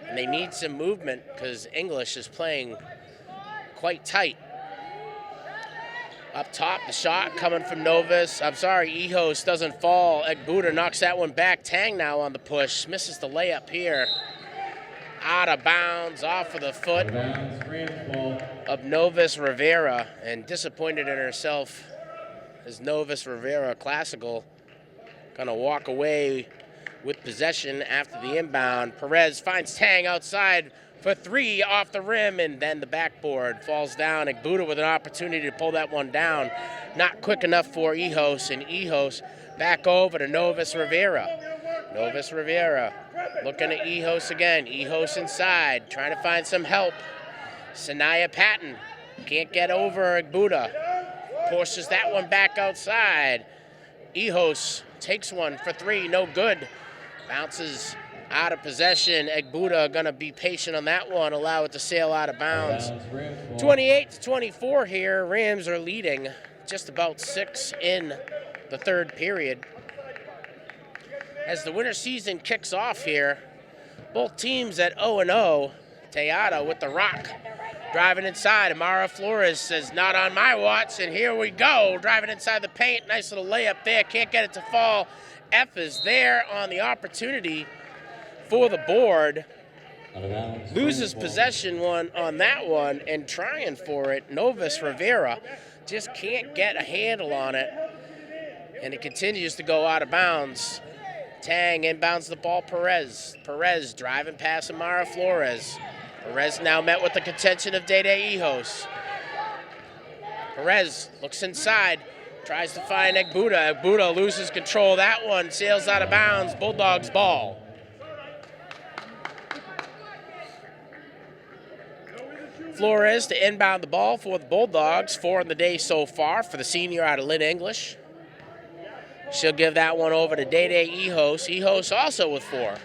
and they need some movement because English is playing quite tight. Up top, the shot coming from Novus. I'm sorry, Ehos doesn't fall. Egbuda knocks that one back. Tang now on the push. Misses the layup here. Out of bounds, off of the foot of Novus Rivera. And disappointed in herself is Novus Rivera. Classical gonna walk away with possession after the inbound. Perez finds Tang outside for 3 off the rim, and then the backboard falls down. Egbuda with an opportunity to pull that one down. Not quick enough for Ehos, and Ehos back over to Novus Rivera. Novus Rivera looking at Ehos again. Ehos inside, trying to find some help. Sanaya Patton can't get over Egbuda. Pushes that one back outside. Ehos takes one for 3, no good. Bounces out of possession. Egbuda gonna be patient on that one, allow it to sail out of bounds. 28-24 here. Rams are leading just about 6 in the third period. As the winter season kicks off here, both teams at 0-0. Tejada with the rock, driving inside. Amara Flores says, not on my watch, and here we go. Driving inside the paint, nice little layup there, can't get it to fall. F is there on the opportunity for the board. Loses possession on that one and trying for it. Novus Rivera just can't get a handle on it, and it continues to go out of bounds. Tang inbounds the ball. Perez driving past Amara Flores. Perez now met with the contention of Dede Ehos. Perez looks inside, tries to find Egbuda. Egbuda loses control. That one sails out of bounds. Bulldogs ball. Flores to inbound the ball for the Bulldogs. 4 in the day so far for the senior out of Lynn English. She'll give that one over to Dede Ehos. Ehos also with 4.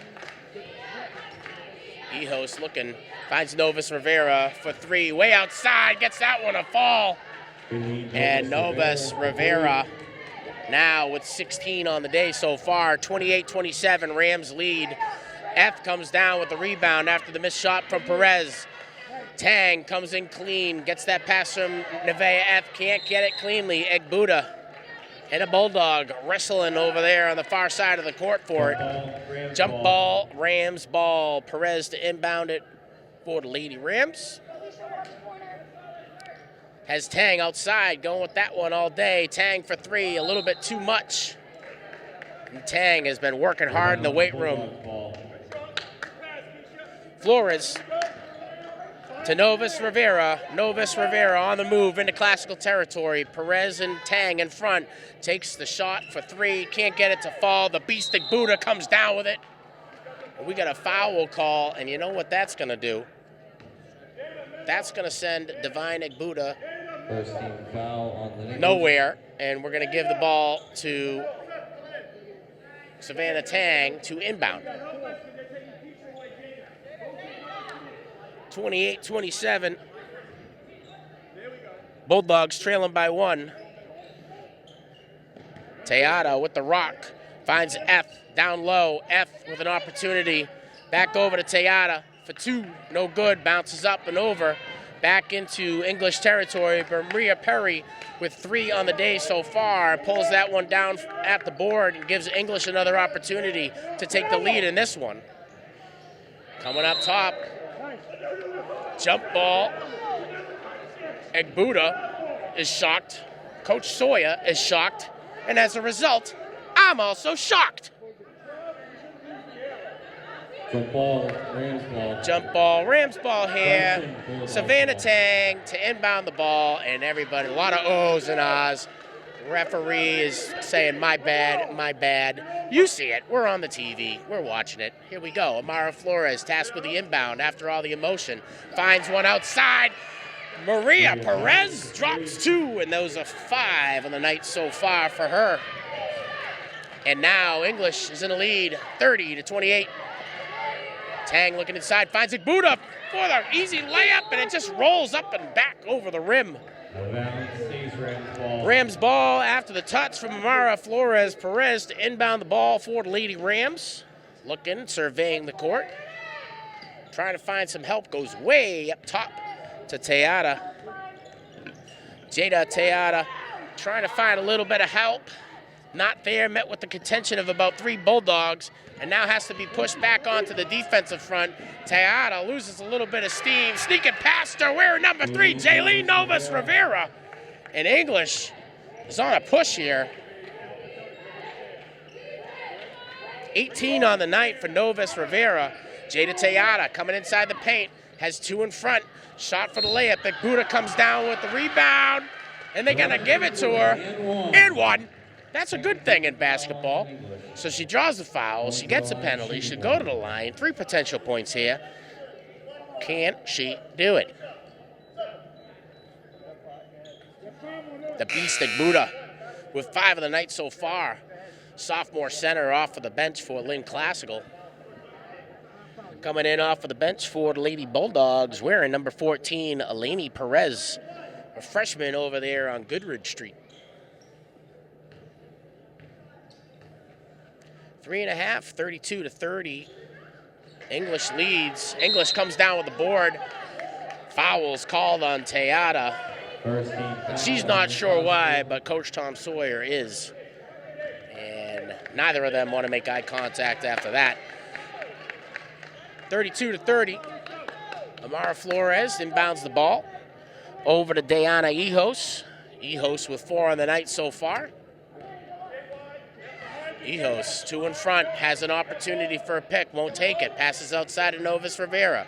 Ehos looking, finds Novus Rivera for 3. Way outside, gets that one to fall. And Novus Rivera now with 16 on the day so far. 28-27, Rams lead. F comes down with the rebound after the missed shot from Perez. Tang comes in clean, gets that pass from Nevaeh F, can't get it cleanly. Egbuda and a Bulldog wrestling over there on the far side of the court for it. Jump ball, Rams ball. Perez to inbound it for the Lady Rams. Has Tang outside, going with that one all day. Tang for 3, a little bit too much. And Tang has been working hard in the weight room. Flores to Novus Rivera. Novus Rivera on the move into classical territory. Perez and Tang in front. Takes the shot for 3. Can't get it to fall. The beast Egbuda comes down with it. We got a foul call, and you know what that's going to do? That's going to send Divine Egbuda First team foul on the nowhere, and we're going to give the ball to Savannah Tang to inbound. 28-27. Bulldogs trailing by 1. Tejada with the rock. Finds F down low. F with an opportunity. Back over to Tejada for 2. No good. Bounces up and over. back into English territory, but Maria Perry with 3 on the day so far pulls that one down at the board and gives English another opportunity to take the lead in this one. Coming up top, jump ball. Egbuda is shocked. Coach Sawyer is shocked. And as a result, I'm also shocked. Jump ball, Rams ball. Jump ball, Rams ball here. Savannah Tang to inbound the ball, and everybody, a lot of ohs and ahs. Referee is saying, my bad, my bad. You see it. We're on the TV. We're watching it. Here we go. Amara Flores tasked with the inbound after all the emotion. Finds one outside. Maria Perez drops 2, and those are 5 on the night so far for her. And now English is in the lead, 30-28. Tang looking inside, finds Egbuda for the easy layup, and it just rolls up and back over the rim. Rams ball after the touch from Amara Flores Perez to inbound the ball for the Lady Rams. Looking, surveying the court. Trying to find some help, goes way up top to Teata. Jada Teata trying to find a little bit of help. Not there, met with the contention of about 3 Bulldogs, and now has to be pushed back onto the defensive front. Teata loses a little bit of steam. Sneaking past her, wearing number 3, Jaylene Novas Rivera. And English is on a push here. 18 on the night for Novas Rivera. Jada Teata coming inside the paint, has 2 in front. Shot for the layup. Egbuda comes down with the rebound, and they're gonna give it to her. And 1. That's a good thing in basketball. So she draws the foul, she gets a penalty, she'll go to the line. 3 potential points here. Can she do it? The beast Egbuda with 5 of the night so far. Sophomore center off of the bench for Lynn Classical. Coming in off of the bench for the Lady Bulldogs, wearing number 14, Eleni Perez, a freshman over there on Goodridge Street. 3.5, 32-30. English leads. English comes down with the board. Fouls called on Teata. And she's not sure why, but Coach Tom Sawyer is. And neither of them want to make eye contact after that. 32-30. Amara Flores inbounds the ball over to Diana Ehos. Ehos with 4 on the night so far. Ehos, 2 in front, has an opportunity for a pick, won't take it. Passes outside to Novas Rivera.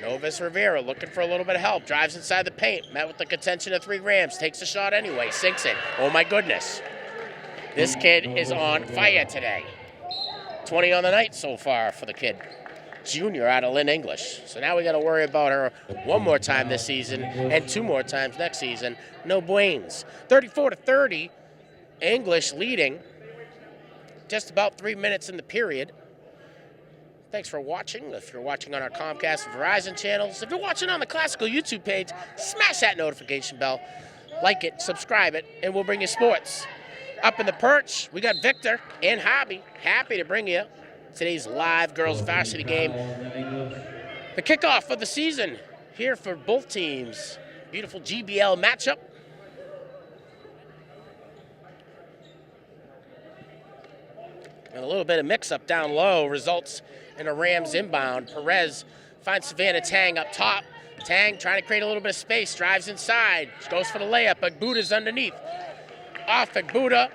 Novas Rivera looking for a little bit of help. Drives inside the paint, met with the contention of 3 Rams. Takes a shot anyway, sinks it. Oh my goodness. This kid is on fire today. 20 on the night so far for the kid. Junior out of Lynn English. So now we got to worry about her 1 more time this season and 2 more times next season. No brains. 34-30. English leading. Just about 3 minutes in the period. Thanks for watching. If you're watching on our Comcast and Verizon channels, if you're watching on the Classical YouTube page, smash that notification bell, like it, subscribe it, and we'll bring you sports. Up in the perch, we got Victor and Hobby. Happy to bring you today's live girls varsity game. The kickoff of the season here for both teams. Beautiful GBL matchup. And a little bit of mix-up down low results in a Rams inbound. Perez finds Savannah Tang up top. Tang trying to create a little bit of space, drives inside, goes for the layup. Egbuda's underneath. Off Egbuda,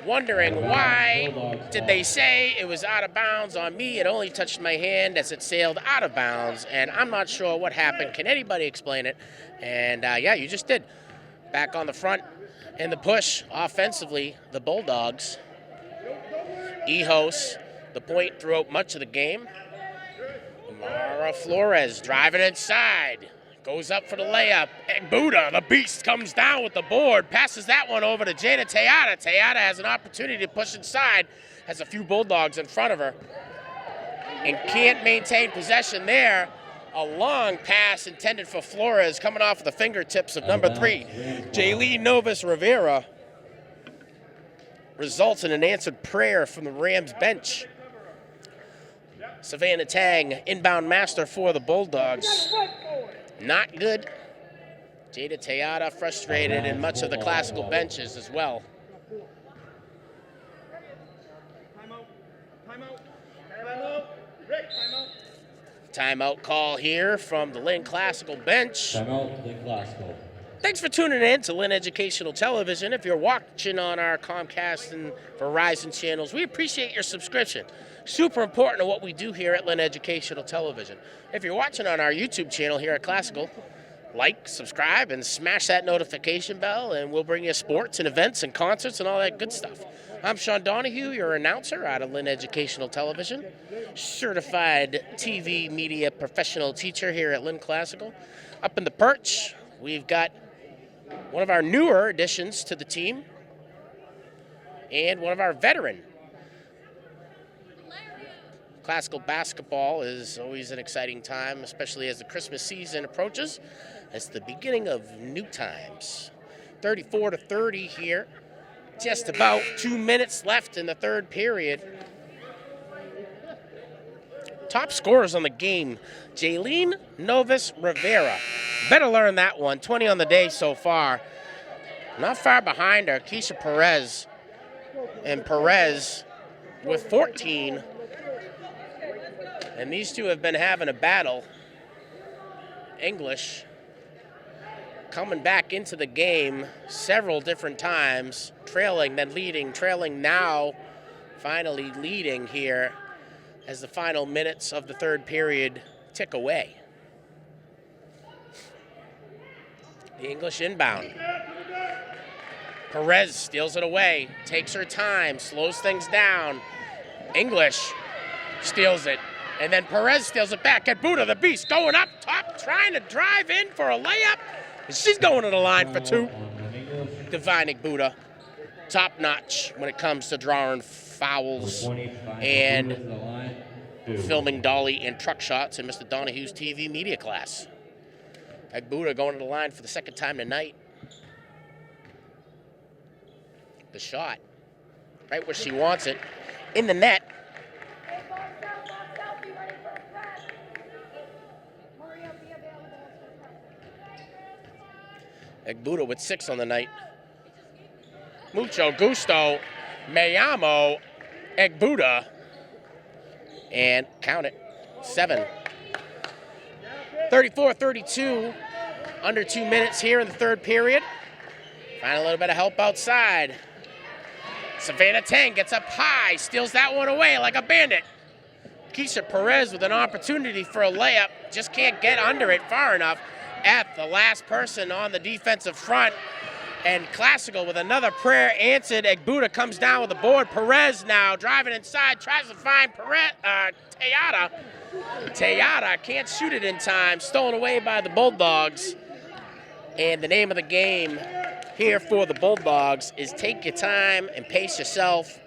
wondering why did they say it was out of bounds on me. It only touched my hand as it sailed out of bounds, and I'm not sure what happened. Can anybody explain it? And yeah, you just did. Back on the front in the push offensively, the Bulldogs. Ehos, the point throughout much of the game. Amara Flores driving inside. Goes up for the layup. Egbuda, the beast, comes down with the board. Passes that one over to Jada Teata. Teata has an opportunity to push inside. Has a few Bulldogs in front of her. And can't maintain possession there. A long pass intended for Flores coming off of the fingertips of number 3, Jaylene Novas Rivera. Results in an answered prayer from the Rams bench. Savannah Tang, inbound master for the Bulldogs. Not good. Jada Tejada frustrated, and much of the classical benches as well. Timeout call here from the Lynn Classical bench. Timeout, Lynn Classical. Thanks for tuning in to Lynn Educational Television. If you're watching on our Comcast and Verizon channels, we appreciate your subscription. Super important to what we do here at Lynn Educational Television. If you're watching on our YouTube channel here at Classical, like, subscribe, and smash that notification bell, and we'll bring you sports and events and concerts and all that good stuff. I'm Sean Donahue, your announcer out of Lynn Educational Television, certified TV media professional teacher here at Lynn Classical. Up in the perch, we've got one of our newer additions to the team and one of our veteran. Classical basketball is always an exciting time, especially as the Christmas season approaches. It's the beginning of new times. 34-30 here. Just about 2 minutes left in the third period. Top scorers on the game, Jaylene Novus Rivera. Better learn that one, 20 on the day so far. Not far behind her, Keisha Perez. And Perez with 14. And these two have been having a battle. English coming back into the game several different times, trailing, then leading, trailing now, finally leading here as the final minutes of the third period tick away. The English inbound. Perez steals it away, takes her time, slows things down. English steals it, and then Perez steals it back. Egbuda, the beast, going up top, trying to drive in for a layup. She's going to the line for two. Divine Egbuda, top notch when it comes to drawing fouls and filming dolly and truck shots in Mr. Donahue's TV media class. Egbuda going to the line for the second time tonight. The shot, right where she wants it, in the net. Egbuda with 6 on the night. Mucho gusto, me llamo Egbuda. And count it, 7. 34-32, under 2 minutes here in the third period. Find a little bit of help outside. Savannah Tang gets up high, steals that one away like a bandit. Keisha Perez with an opportunity for a layup, just can't get under it far enough. At the last person on the defensive front, and Classical with another prayer answered. Egbuda comes down with the board. Perez now driving inside, tries to find Tejada. Tejada can't shoot it in time, stolen away by the Bulldogs. And the name of the game here for the Bulldogs is take your time and pace yourself.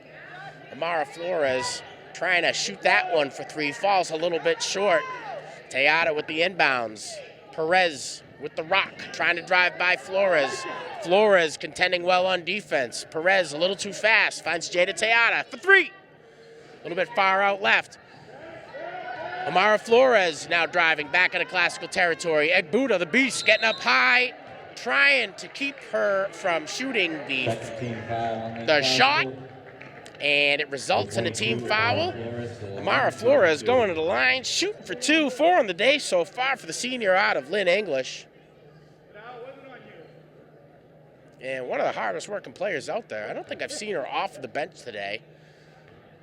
Amara Flores trying to shoot that one for 3, falls a little bit short. Tejada with the inbounds. Perez with the rock, trying to drive by Flores. Flores contending well on defense. Perez a little too fast, finds Jada Tejada for 3. A little bit far out left. Amara Flores now driving back into Classical territory. Egbuda, the beast, getting up high, trying to keep her from shooting the shot. And it results in a team foul. Amara Flores going to the line, shooting for 2, 4 on the day so far for the senior out of Lynn English. And one of the hardest working players out there. I don't think I've seen her off the bench today.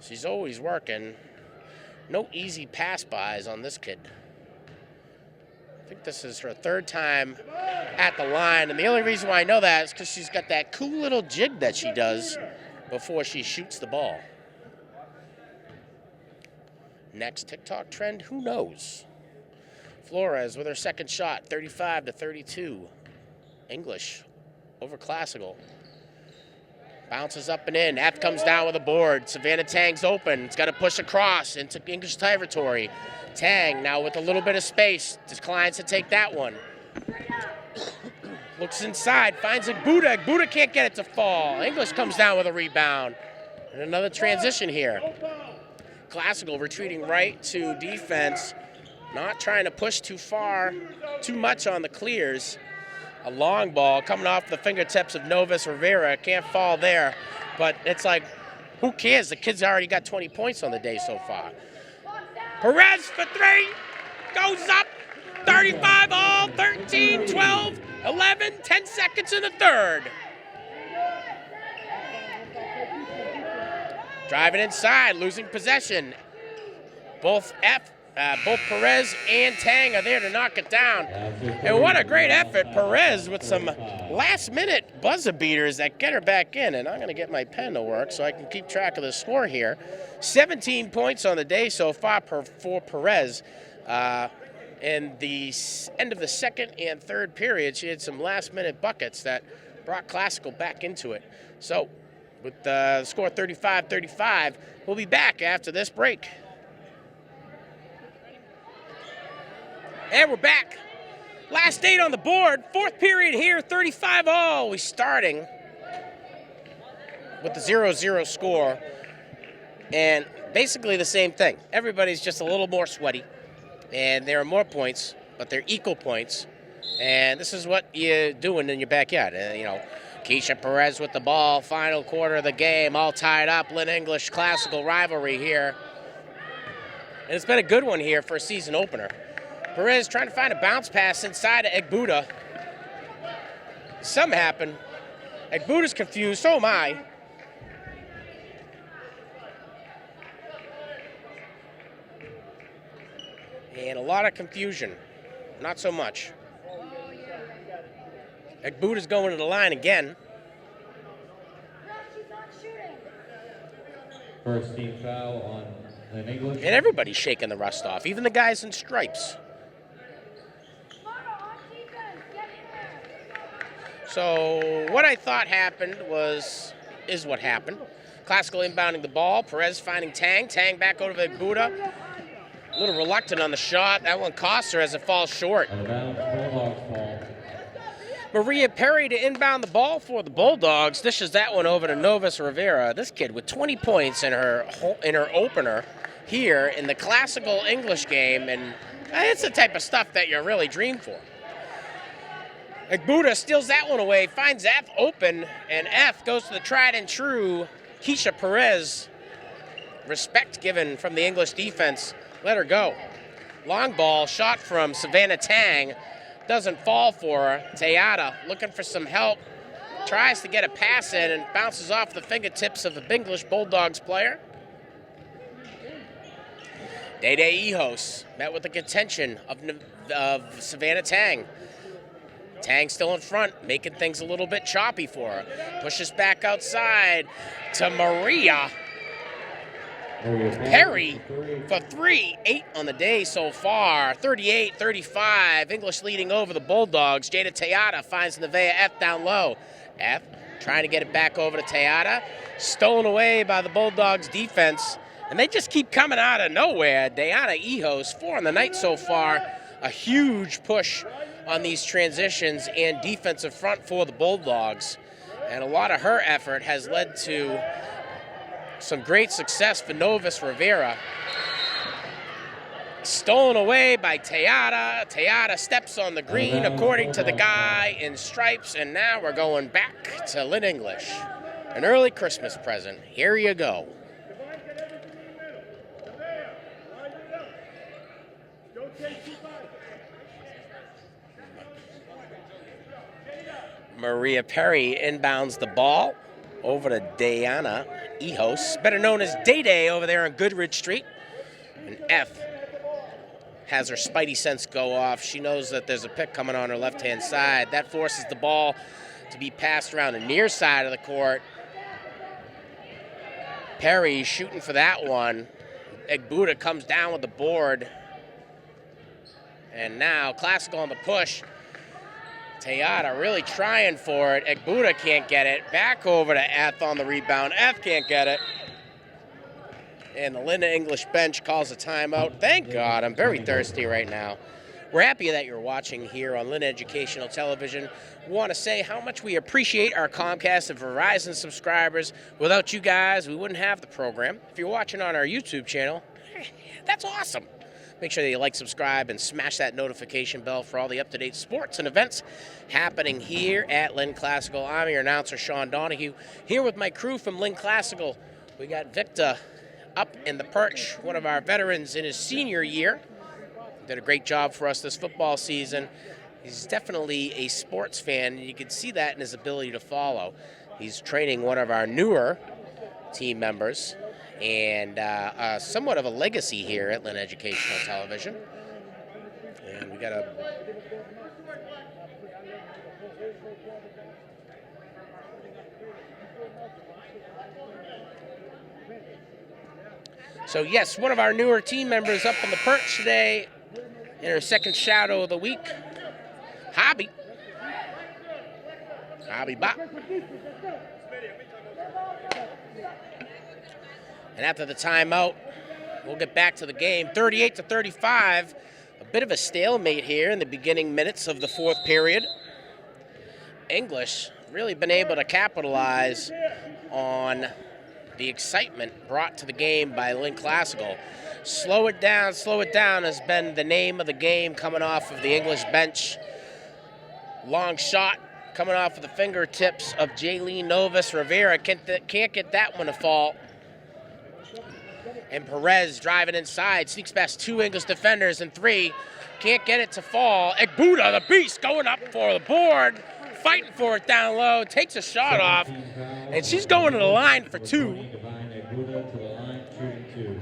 She's always working. No easy pass-bys on this kid. I think this is her 3rd time at the line. And the only reason why I know that is because she's got that cool little jig that she does before she shoots the ball. Next TikTok trend, who knows? Flores with her second shot, 35-32. English over Classical. Bounces up and in. F comes down with a board. Savannah Tang's open. It's got to push across into English territory. Tang now with a little bit of space. Declines to take that one. Looks inside, finds Egbuda. Egbuda can't get it to fall. English comes down with a rebound. And another transition here. Classical retreating right to defense. Not trying to push too far, too much on the clears. A long ball coming off the fingertips of Novus Rivera. Can't fall there, but it's like, who cares? The kid's already got 20 points on the day so far. Perez for three. Goes up. 35 all. 13, 12, 11, 10 seconds in the third. Driving inside, losing possession. Both Perez and Tang are there to knock it down. And what a great effort, Perez, with some last-minute buzzer beaters that get her back in. And I'm going to get my pen to work so I can keep track of the score here. 17 points on the day so far for Perez. In the end of the second and third period, she had some last-minute buckets that brought Classical back into it. So with the score 35-35, we'll be back after this break. And we're back. Last 8 on the board. Fourth period here, 35 all. We're starting with the 0-0 score. And basically the same thing. Everybody's just a little more sweaty. And there are more points, but they're equal points. And this is what you're doing in your backyard. Keisha Perez with the ball. Final quarter of the game. All tied up. Lynn English Classical rivalry here. And it's been a good one here for a season opener. Perez trying to find a bounce pass inside of Egbuda. Something happened. Egbuda's confused, so am I. And a lot of confusion. Not so much. Egbuda's going to the line again. First team foul on Lynn English. And everybody's shaking the rust off, even the guys in stripes. So what I thought happened is what happened. Classical inbounding the ball. Perez finding Tang. Tang back over to Egbuda. A little reluctant on the shot. That one costs her as it falls short. Maria Perry to inbound the ball for the Bulldogs. Dishes that one over to Novus Rivera. This kid with 20 points in her opener here in the Classical English game. And it's the type of stuff that you really dream for. Egbuda steals that one away, finds F open, and F goes to the tried and true Keisha Perez. Respect given from the English defense. Let her go. Long ball shot from Savannah Tang. Doesn't fall for her. Tayada looking for some help. Tries to get a pass in and bounces off the fingertips of the English Bulldogs player. Day Ehos met with the contention of Savannah Tang. Tang still in front, making things a little bit choppy for her. Pushes back outside to Maria Perry for 3. 8 on the day so far. 38-35. English leading over the Bulldogs. Jada Tayada finds Nevaeh F down low. F trying to get it back over to Tayada. Stolen away by the Bulldogs defense. And they just keep coming out of nowhere. Diana Ehos, 4 on the night so far. A huge push on these transitions and defensive front for the Bulldogs. And a lot of her effort has led to some great success for Novus Rivera. Stolen away by Tayada. Tayada steps on the green according to the guy in stripes. And now we're going back to Lynn English. An early Christmas present. Here you go. Maria Perry inbounds the ball over to Diana Ehos, better known as Day over there on Goodrich Street. And F has her spidey sense go off. She knows that there's a pick coming on her left-hand side. That forces the ball to be passed around the near side of the court. Perry shooting for that one. Egbuda comes down with the board. And now Classical on the push. Tayada really trying for it. Egbuda can't get it. Back over to F on the rebound. F can't get it. And the Lynn English bench calls a timeout. Thank God, I'm very thirsty right now. We're happy that you're watching here on Lynn Educational Television. We want to say how much we appreciate our Comcast and Verizon subscribers. Without you guys, we wouldn't have the program. If you're watching on our YouTube channel, that's awesome. Make sure that you like, subscribe, and smash that notification bell for all the up-to-date sports and events happening here at Lynn Classical. I'm your announcer, Sean Donahue, here with my crew from Lynn Classical. We got Victor up in the perch, one of our veterans in his senior year. Did a great job for us this football season. He's definitely a sports fan, and you can see that in his ability to follow. He's training one of our newer team members, and somewhat of a legacy here at Lynn Educational Television. And we got a yes, one of our newer team members up on the perch today in her second shadow of the week. Hobby Bop. And after the timeout, we'll get back to the game. 38-35, a bit of a stalemate here in the beginning minutes of the fourth period. English really been able to capitalize on the excitement brought to the game by Lynn Classical. Slow it down has been the name of the game coming off of the English bench. Long shot coming off of the fingertips of Jaylene Novus. Rivera can't get that one to fall. And Perez driving inside, sneaks past two English defenders and three. Can't get it to fall. Egbuda, the beast, going up for the board. Fighting for it down low, takes a shot off. And she's going to the line for two.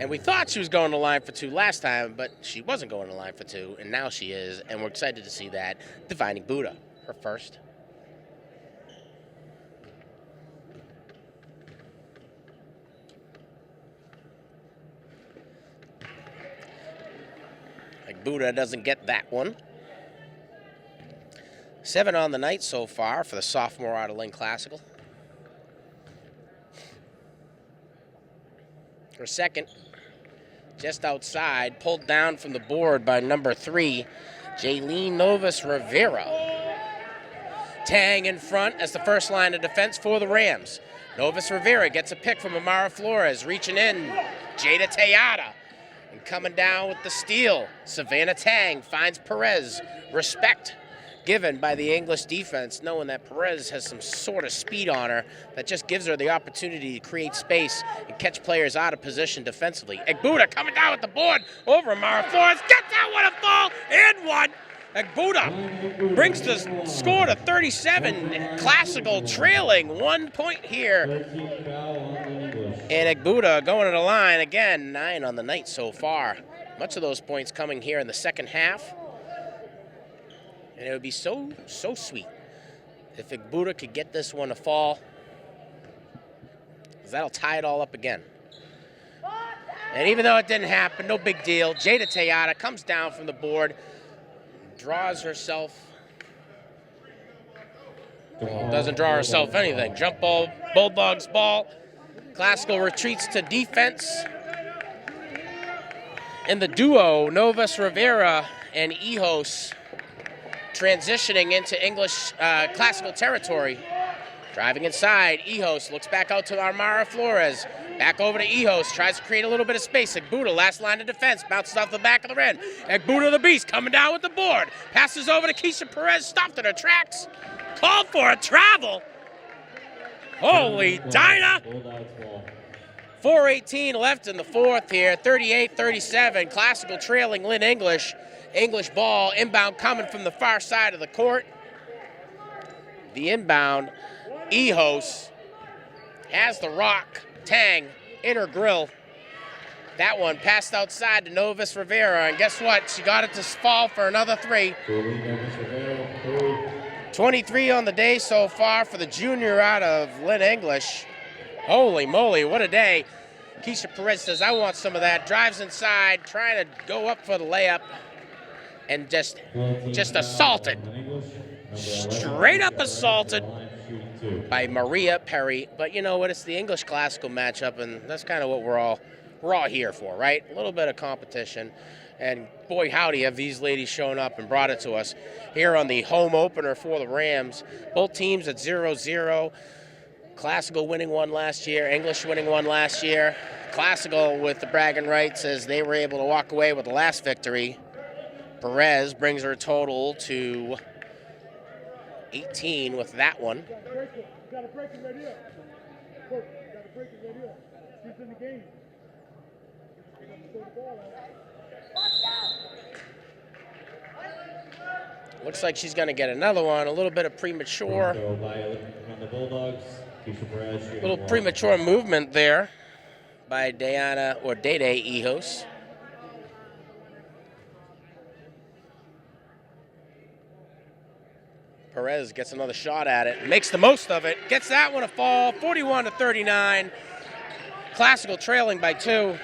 And we thought she was going to the line for two last time, but she wasn't going to the line for two, and now she is, and we're excited to see that. Divine Egbuda, her first. Egbuda doesn't get that one. 7 on the night so far for the sophomore out of Lynn Classical. Her second, just outside, pulled down from the board by number 3, Jaylene Novus Rivera. Tang in front as the first line of defense for the Rams. Novus Rivera gets a pick from Amara Flores, reaching in, Jada Tejada. And coming down with the steal, Savannah Tang finds Perez. Respect given by the English defense, knowing that Perez has some sort of speed on her that just gives her the opportunity to create space and catch players out of position defensively. Egbuda coming down with the board over Amara Flores. Get that one a fall and one. Egbuda brings the score to 37. Classical trailing 1 point here. And Egbuda going to the line again, 9 on the night so far. Much of those points coming here in the second half. And it would be so sweet if Egbuda could get this one to fall, because that'll tie it all up again. And even though it didn't happen, no big deal. Jada Tejada comes down from the board, draws herself. Doesn't draw herself anything. Jump ball, Bulldogs ball. Classical retreats to defense. And the duo, Novus Rivera and LEHS, transitioning into English Classical territory. Driving inside, LEHS looks back out to Amara Flores. Back over to LEHS, tries to create a little bit of space. Egbuda, last line of defense, bounces off the back of the red. Egbuda the beast coming down with the board. Passes over to Keisha Perez, stopped in her tracks. Called for a travel. Holy Dinah! 4:18 left in the fourth here, 38-37. Classical trailing Lynn English. English ball, inbound coming from the far side of the court. The inbound, LEHS has the rock. Tang in her grill. That one passed outside to Novus Rivera, and guess what? She got it to fall for another 3. 23 on the day so far for the junior out of Lynn English. Holy moly, what a day. Keisha Perez says, I want some of that. Drives inside, trying to go up for the layup, and just assaulted. Straight up assaulted by Maria Perry. But you know what? It's the English Classical matchup, and that's kind of what we're all here for, right? A little bit of competition. And boy, howdy, have these ladies shown up and brought it to us here on the home opener for the Rams. Both teams at 0-0. Classical winning one last year, English winning one last year. Classical with the bragging rights as they were able to walk away with the last victory. Perez brings her total to 18 with that one. Gotta break it right here. Gotta break it right here. She's in the game. Looks like she's going to get another one. A little bit of premature. Little premature movement there by Diana or Day Ehos. Perez gets another shot at it, makes the most of it, gets that one a fall, 41-39. Classical trailing by 2.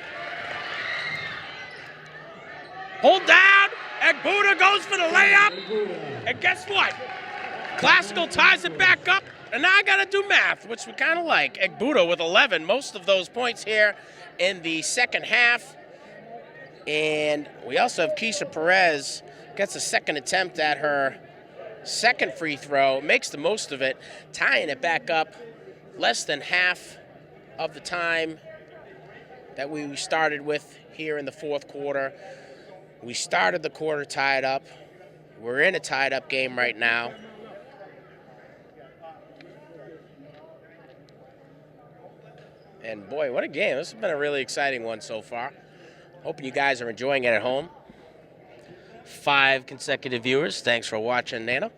Hold down, Egbuda goes for the layup, and guess what? Classical ties it back up, and now I gotta do math, which we kind of like. Egbuda with 11, most of those points here in the second half. And we also have Keisha Perez, gets a second attempt at her second free throw, makes the most of it, tying it back up less than half of the time that we started with here in the fourth quarter. We started the quarter tied up. We're in a tied up game right now. And boy, what a game. This has been a really exciting one so far. Hoping you guys are enjoying it at home. 5 consecutive viewers. Thanks for watching, Nano.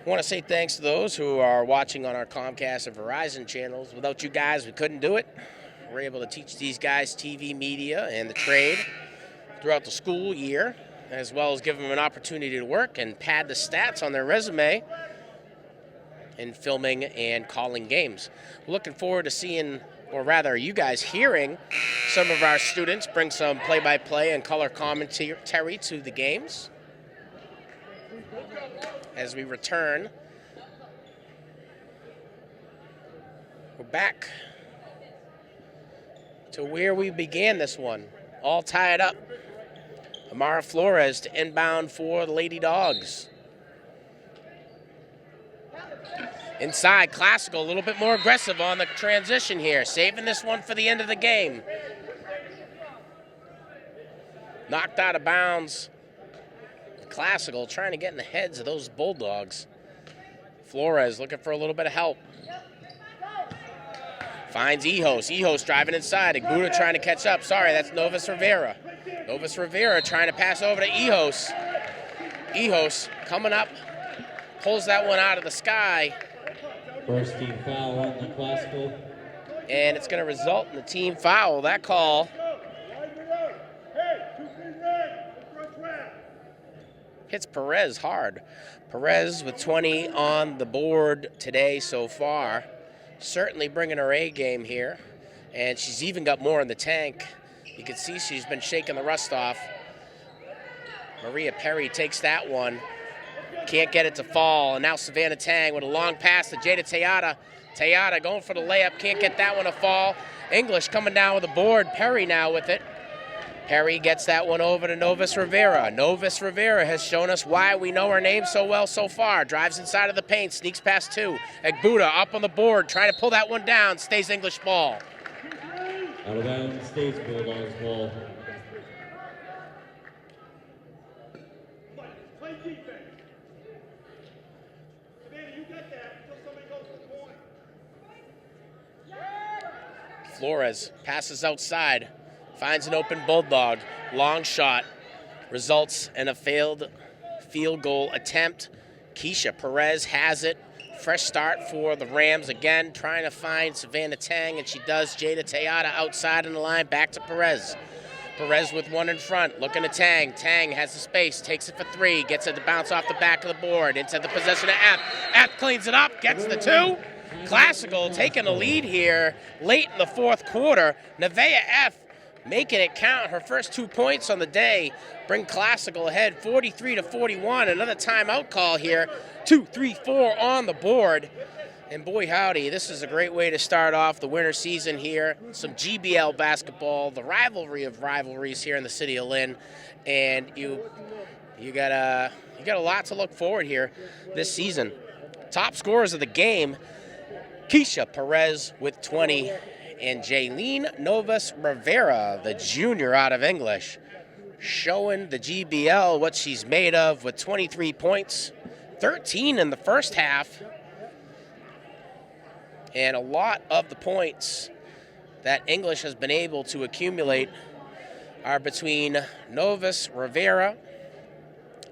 I want to say thanks to those who are watching on our Comcast and Verizon channels. Without you guys, we couldn't do it. We're able to teach these guys TV, media, and the trade throughout the school year, as well as give them an opportunity to work and pad the stats on their resume in filming and calling games. We're looking forward to seeing, or rather you guys hearing, some of our students bring some play-by-play and color commentary to the games as we return. We're back to where we began this one, all tied up. Amara Flores to inbound for the Lady Dogs. Inside, Classical, a little bit more aggressive on the transition here, saving this one for the end of the game. Knocked out of bounds. Classical trying to get in the heads of those Bulldogs. Flores looking for a little bit of help. Finds Ehos. Ehos driving inside. Egbuda trying to catch up. Sorry, that's Novus Rivera. Novus Rivera trying to pass over to Ehos. Ehos coming up. Pulls that one out of the sky. First team foul on the Classical. And it's going to result in the team foul. That call hits Perez hard. Perez with 20 on the board today so far. Certainly bringing her A game here. And she's even got more in the tank. You can see she's been shaking the rust off. Maria Perry takes that one. Can't get it to fall. And now Savannah Tang with a long pass to Jada Tejada. Tejada going for the layup. Can't get that one to fall. English coming down with the board. Perry now with it. Perry gets that one over to Novus Rivera. Novus Rivera has shown us why we know her name so well so far. Drives inside of the paint, sneaks past 2. Egbuda up on the board, trying to pull that one down. Stays English ball. Out of bounds, stays Bulldogs ball. Flores passes outside. Finds an open Bulldog. Long shot. Results in a failed field goal attempt. Keisha Perez has it. Fresh start for the Rams again, trying to find Savannah Tang, and she does. Jada Tejada outside in the line, back to Perez. Perez with one in front, looking at Tang. Tang has the space, takes it for 3, gets it to bounce off the back of the board, into the possession of F. F cleans it up, gets the 2. Classical taking the lead here late in the fourth quarter. Nevaeh F making it count. Her first 2 points on the day bring Classical ahead 43-41. Another timeout call here. 2, 3, 4 on the board. And boy howdy, this is a great way to start off the winter season here. Some GBL basketball, the rivalry of rivalries here in the city of Lynn. And you got a lot to look forward here this season. Top scorers of the game Keisha Perez with 20, and Jaylene Novas Rivera, the junior out of English, showing the GBL what she's made of with 23 points, 13 in the first half, and a lot of the points that English has been able to accumulate are between Novas Rivera,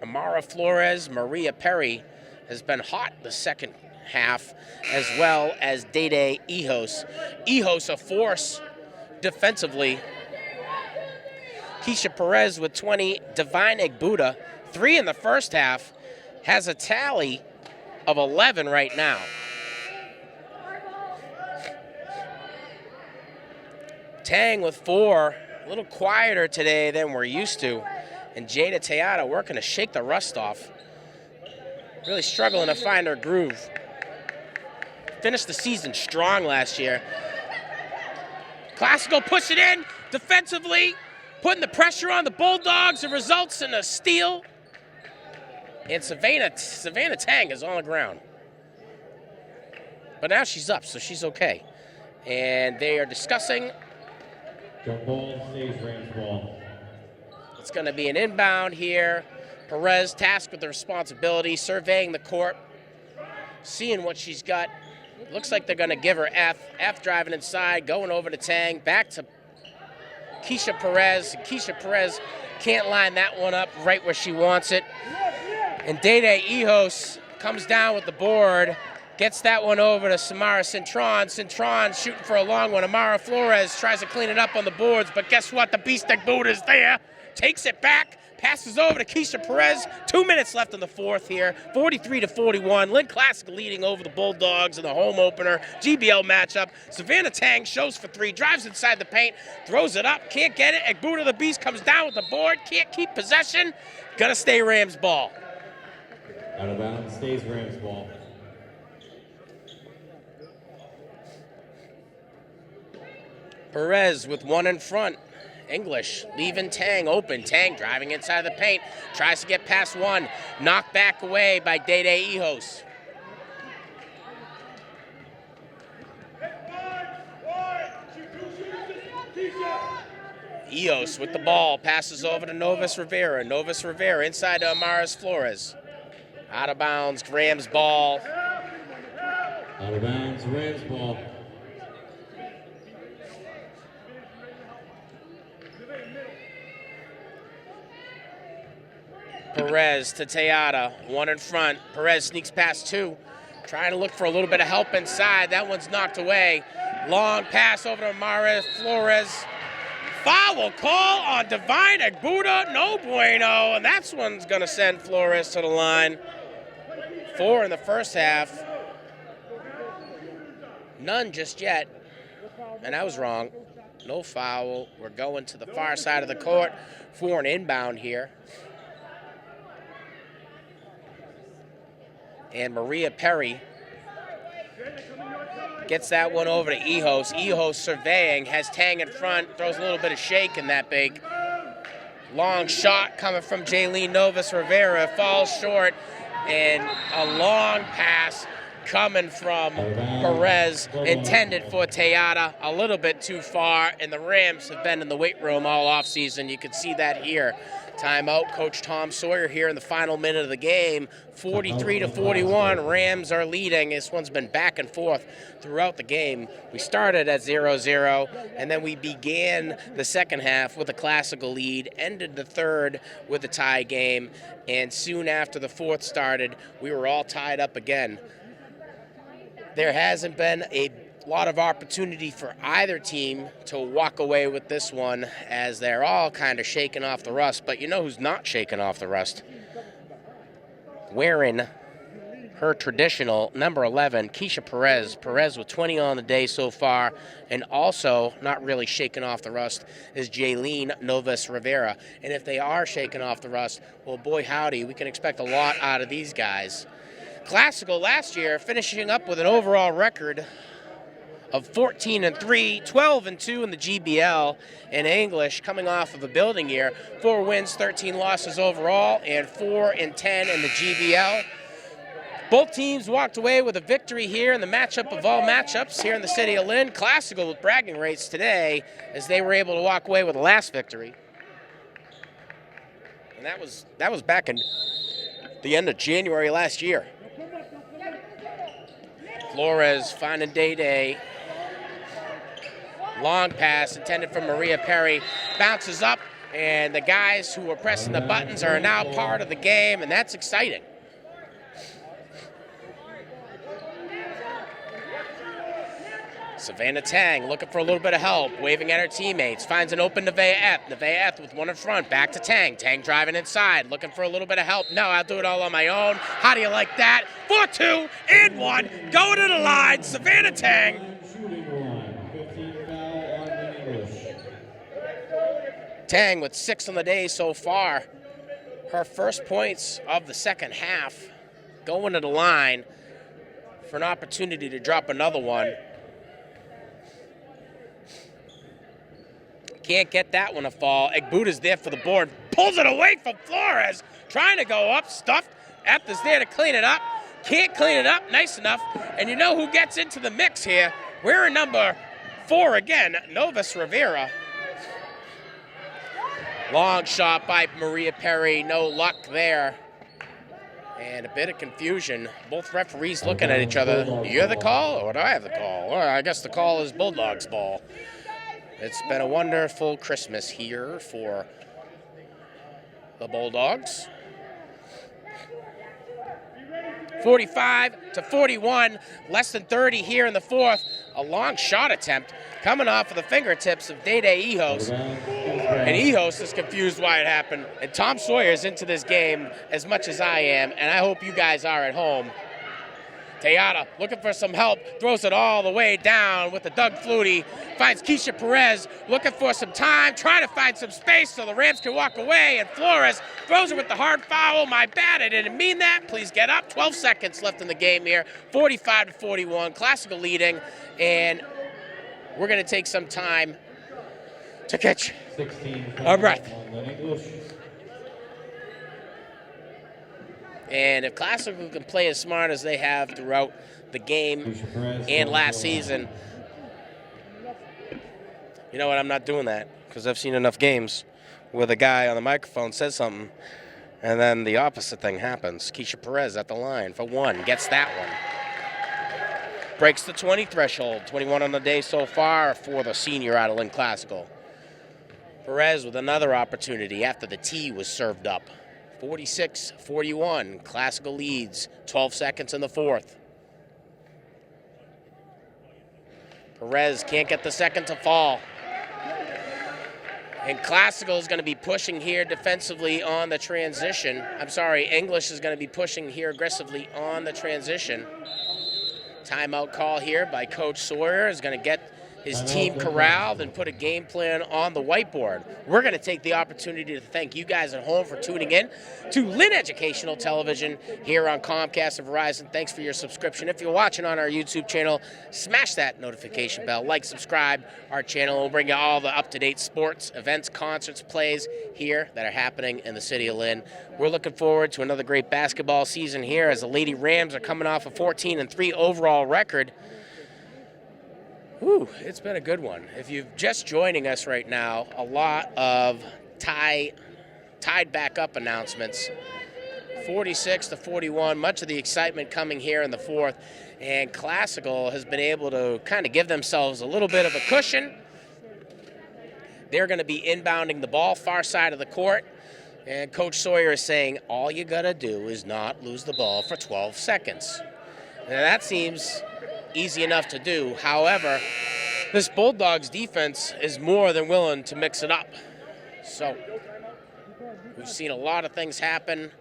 Amara Flores, Maria Perry has been hot the second half, as well as Dede Ehos. Ehos a force defensively. Keisha Perez with 20, Divine Egbuda, 3 in the first half, has a tally of 11 right now. Tang with 4, a little quieter today than we're used to. And Jada Teata working to shake the rust off. Really struggling to find her groove. Finished the season strong last year. Classical push it in defensively, putting the pressure on the Bulldogs. It results in a steal. And Savannah Tang is on the ground. But now she's up, so she's okay. And they are discussing. Jump ball, stays Rams ball. It's going to be an inbound here. Perez tasked with the responsibility, surveying the court, seeing what she's got. Looks like they're going to give her F. F driving inside, going over to Tang, back to Keisha Perez. Keisha Perez can't line that one up right where she wants it. And Dede Ehos comes down with the board, gets that one over to Samara Cintron. Cintron shooting for a long one. Amara Flores tries to clean it up on the boards, but guess what? The Beast Boot is there. Takes it back, passes over to Keisha Perez. 2 minutes left in the fourth here, 43-41. Lynn Classic leading over the Bulldogs in the home opener. GBL matchup. Savannah Tang shows for 3, drives inside the paint, throws it up, can't get it. Egbuda the Beast comes down with the board, can't keep possession. Gonna stay Rams ball. Out of bounds, stays Rams ball. Perez with 1 in front. English leaving Tang open. Tang driving inside the paint. Tries to get past 1. Knocked back away by Dede Ehos. Ehos with the ball. Passes over to Novas Rivera. Novas Rivera inside to Amaris Flores. Out of bounds. Rams ball. Out of bounds, Rams ball. Perez to Teata, 1 in front. Perez sneaks past 2, trying to look for a little bit of help inside. That one's knocked away. Long pass over to Amara Flores. Foul call on Divine Egbuda, no bueno, and that's one's gonna send Flores to the line. 4 in the first half. None just yet, and I was wrong. No foul. We're going to the far side of the court for an inbound here. And Maria Perry gets that one over to Ehos. Ehos surveying, has Tang in front, throws a little bit of shake in that big. Long shot coming from Jaylene Novas Rivera, falls short, and a long pass coming from Perez, intended for Teata, a little bit too far, and the Rams have been in the weight room all offseason. You can see that here. Timeout, Coach Tom Sawyer here in the final minute of the game. 43-41, Rams are leading. This one's been back and forth throughout the game. We started at 0-0, and then we began the second half with a classical lead, ended the third with a tie game, and soon after the fourth started, we were all tied up again. There hasn't been a lot of opportunity for either team to walk away with this one, as they're all kind of shaking off the rust. But you know who's not shaking off the rust? Wearing her traditional number 11, Keisha Perez. Perez with 20 on the day so far, and also not really shaking off the rust is Jaylene Novas Rivera. And if they are shaking off the rust, well, boy howdy, we can expect a lot out of these guys. Classical last year finishing up with an overall record of 14-3, 12-2 in the GBL, and English coming off of a building year. 4 wins, 13 losses overall, and 4-10 in the GBL. Both teams walked away with a victory here in the matchup of all matchups here in the city of Lynn. Classical with bragging rights today as they were able to walk away with the last victory. And that was back in the end of January last year. Flores finding Day. Long pass intended for Maria Perry. Bounces up, and the guys who were pressing the buttons are now part of the game, and that's exciting. Savannah Tang looking for a little bit of help, waving at her teammates, finds an open Nevaeh. Nevaeh with one in front, back to Tang. Tang driving inside, looking for a little bit of help. No, I'll do it all on my own. How do you like that? 4-2 and 1, going to the line, Savannah Tang. Tang with 6 on the day so far. Her first points of the second half, going to the line for an opportunity to drop another one. Can't get that one to fall. Egbuta's there for the board. Pulls it away from Flores. Trying to go up. Stuffed. Epta's there to clean it up. Can't clean it up nice enough. And you know who gets into the mix here? We're in number 4 again. Novus Rivera. Long shot by Maria Perry. No luck there. And a bit of confusion. Both referees looking at each other. Do you have the call or do I have the call? Well, I guess the call is Bulldogs ball. It's been a wonderful Christmas here for the Bulldogs. 45-41, less than 30 here in the fourth. A long shot attempt coming off of the fingertips of Day Ehos. And Ehos is confused why it happened. And Tom Sawyer is into this game as much as I am, and I hope you guys are at home. Tejada looking for some help, throws it all the way down with the Doug Flutie. Finds Keisha Perez looking for some time, trying to find some space so the Rams can walk away. And Flores throws it with the hard foul. My bad, I didn't mean that. Please get up. 12 seconds left in the game here. 45-41, Classical leading. And we're going to take some time to catch our breath. And if Classical can play as smart as they have throughout the game and last season, you know what, I'm not doing that because I've seen enough games where the guy on the microphone says something and then the opposite thing happens. Keisha Perez at the line for 1, gets that one. Breaks the 20 threshold, 21 on the day so far for the senior out of Lynn Classical. Perez with another opportunity after the tee was served up. 46-41, Classical leads, 12 seconds in the fourth. Perez can't get the second to fall. And Classical is going to be pushing here defensively on the transition. I'm sorry, English is going to be pushing here aggressively on the transition. Timeout call here by Coach Sawyer is going to get his team corralled and put a game plan on the whiteboard. We're going to take the opportunity to thank you guys at home for tuning in to Lynn Educational Television here on Comcast and Verizon. Thanks for your subscription. If you're watching on our YouTube channel, smash that notification bell, like, subscribe our channel. We'll bring you all the up-to-date sports, events, concerts, plays here that are happening in the city of Lynn. We're looking forward to another great basketball season here as the Lady Rams are coming off a 14-3 overall record. Whew, it's been a good one. If you're just joining us right now, a lot of tied back up announcements. 46-41, much of the excitement coming here in the fourth. And Classical has been able to kind of give themselves a little bit of a cushion. They're going to be inbounding the ball far side of the court. And Coach Sawyer is saying, all you got to do is not lose the ball for 12 seconds. Now that seems easy enough to do. However, this Bulldogs defense is more than willing to mix it up. So we've seen a lot of things happen.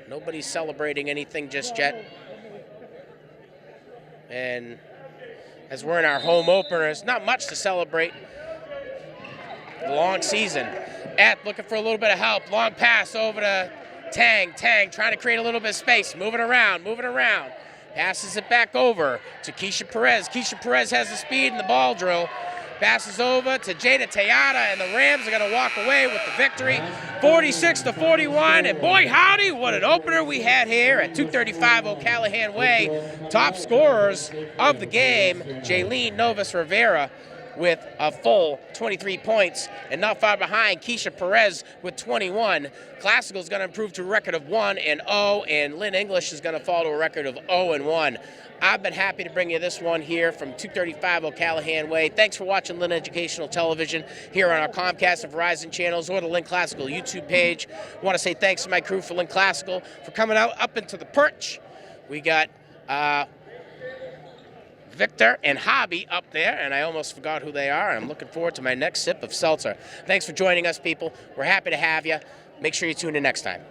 Nobody's celebrating anything just yet. And as we're in our home opener, there's not much to celebrate. The long season. Looking for a little bit of help. Long pass over to Tang. Tang trying to create a little bit of space. Moving around. Passes it back over to Keisha Perez. Keisha Perez has the speed and the ball drill. Passes over to Jada Tejada, and the Rams are going to walk away with the victory, 46-41. And boy, howdy, what an opener we had here at 235 O'Callahan Way. Top scorers of the game, Jaylene Novus Rivera with a full 23 points, and not far behind, Keisha Perez with 21. Classical is going to improve to a record of 1-0, and Lynn English is going to fall to a record of 0-1. I've been happy to bring you this one here from 235 O'Callahan Way. Thanks for watching Lynn Educational Television here on our Comcast and Verizon channels or the Lynn Classical YouTube page. I want to say thanks to my crew for Lynn Classical for coming out up into the perch. We got Victor and Hobby up there, and I almost forgot who they are, and I'm looking forward to my next sip of seltzer. Thanks for joining us, people. We're happy to have you. Make sure you tune in next time.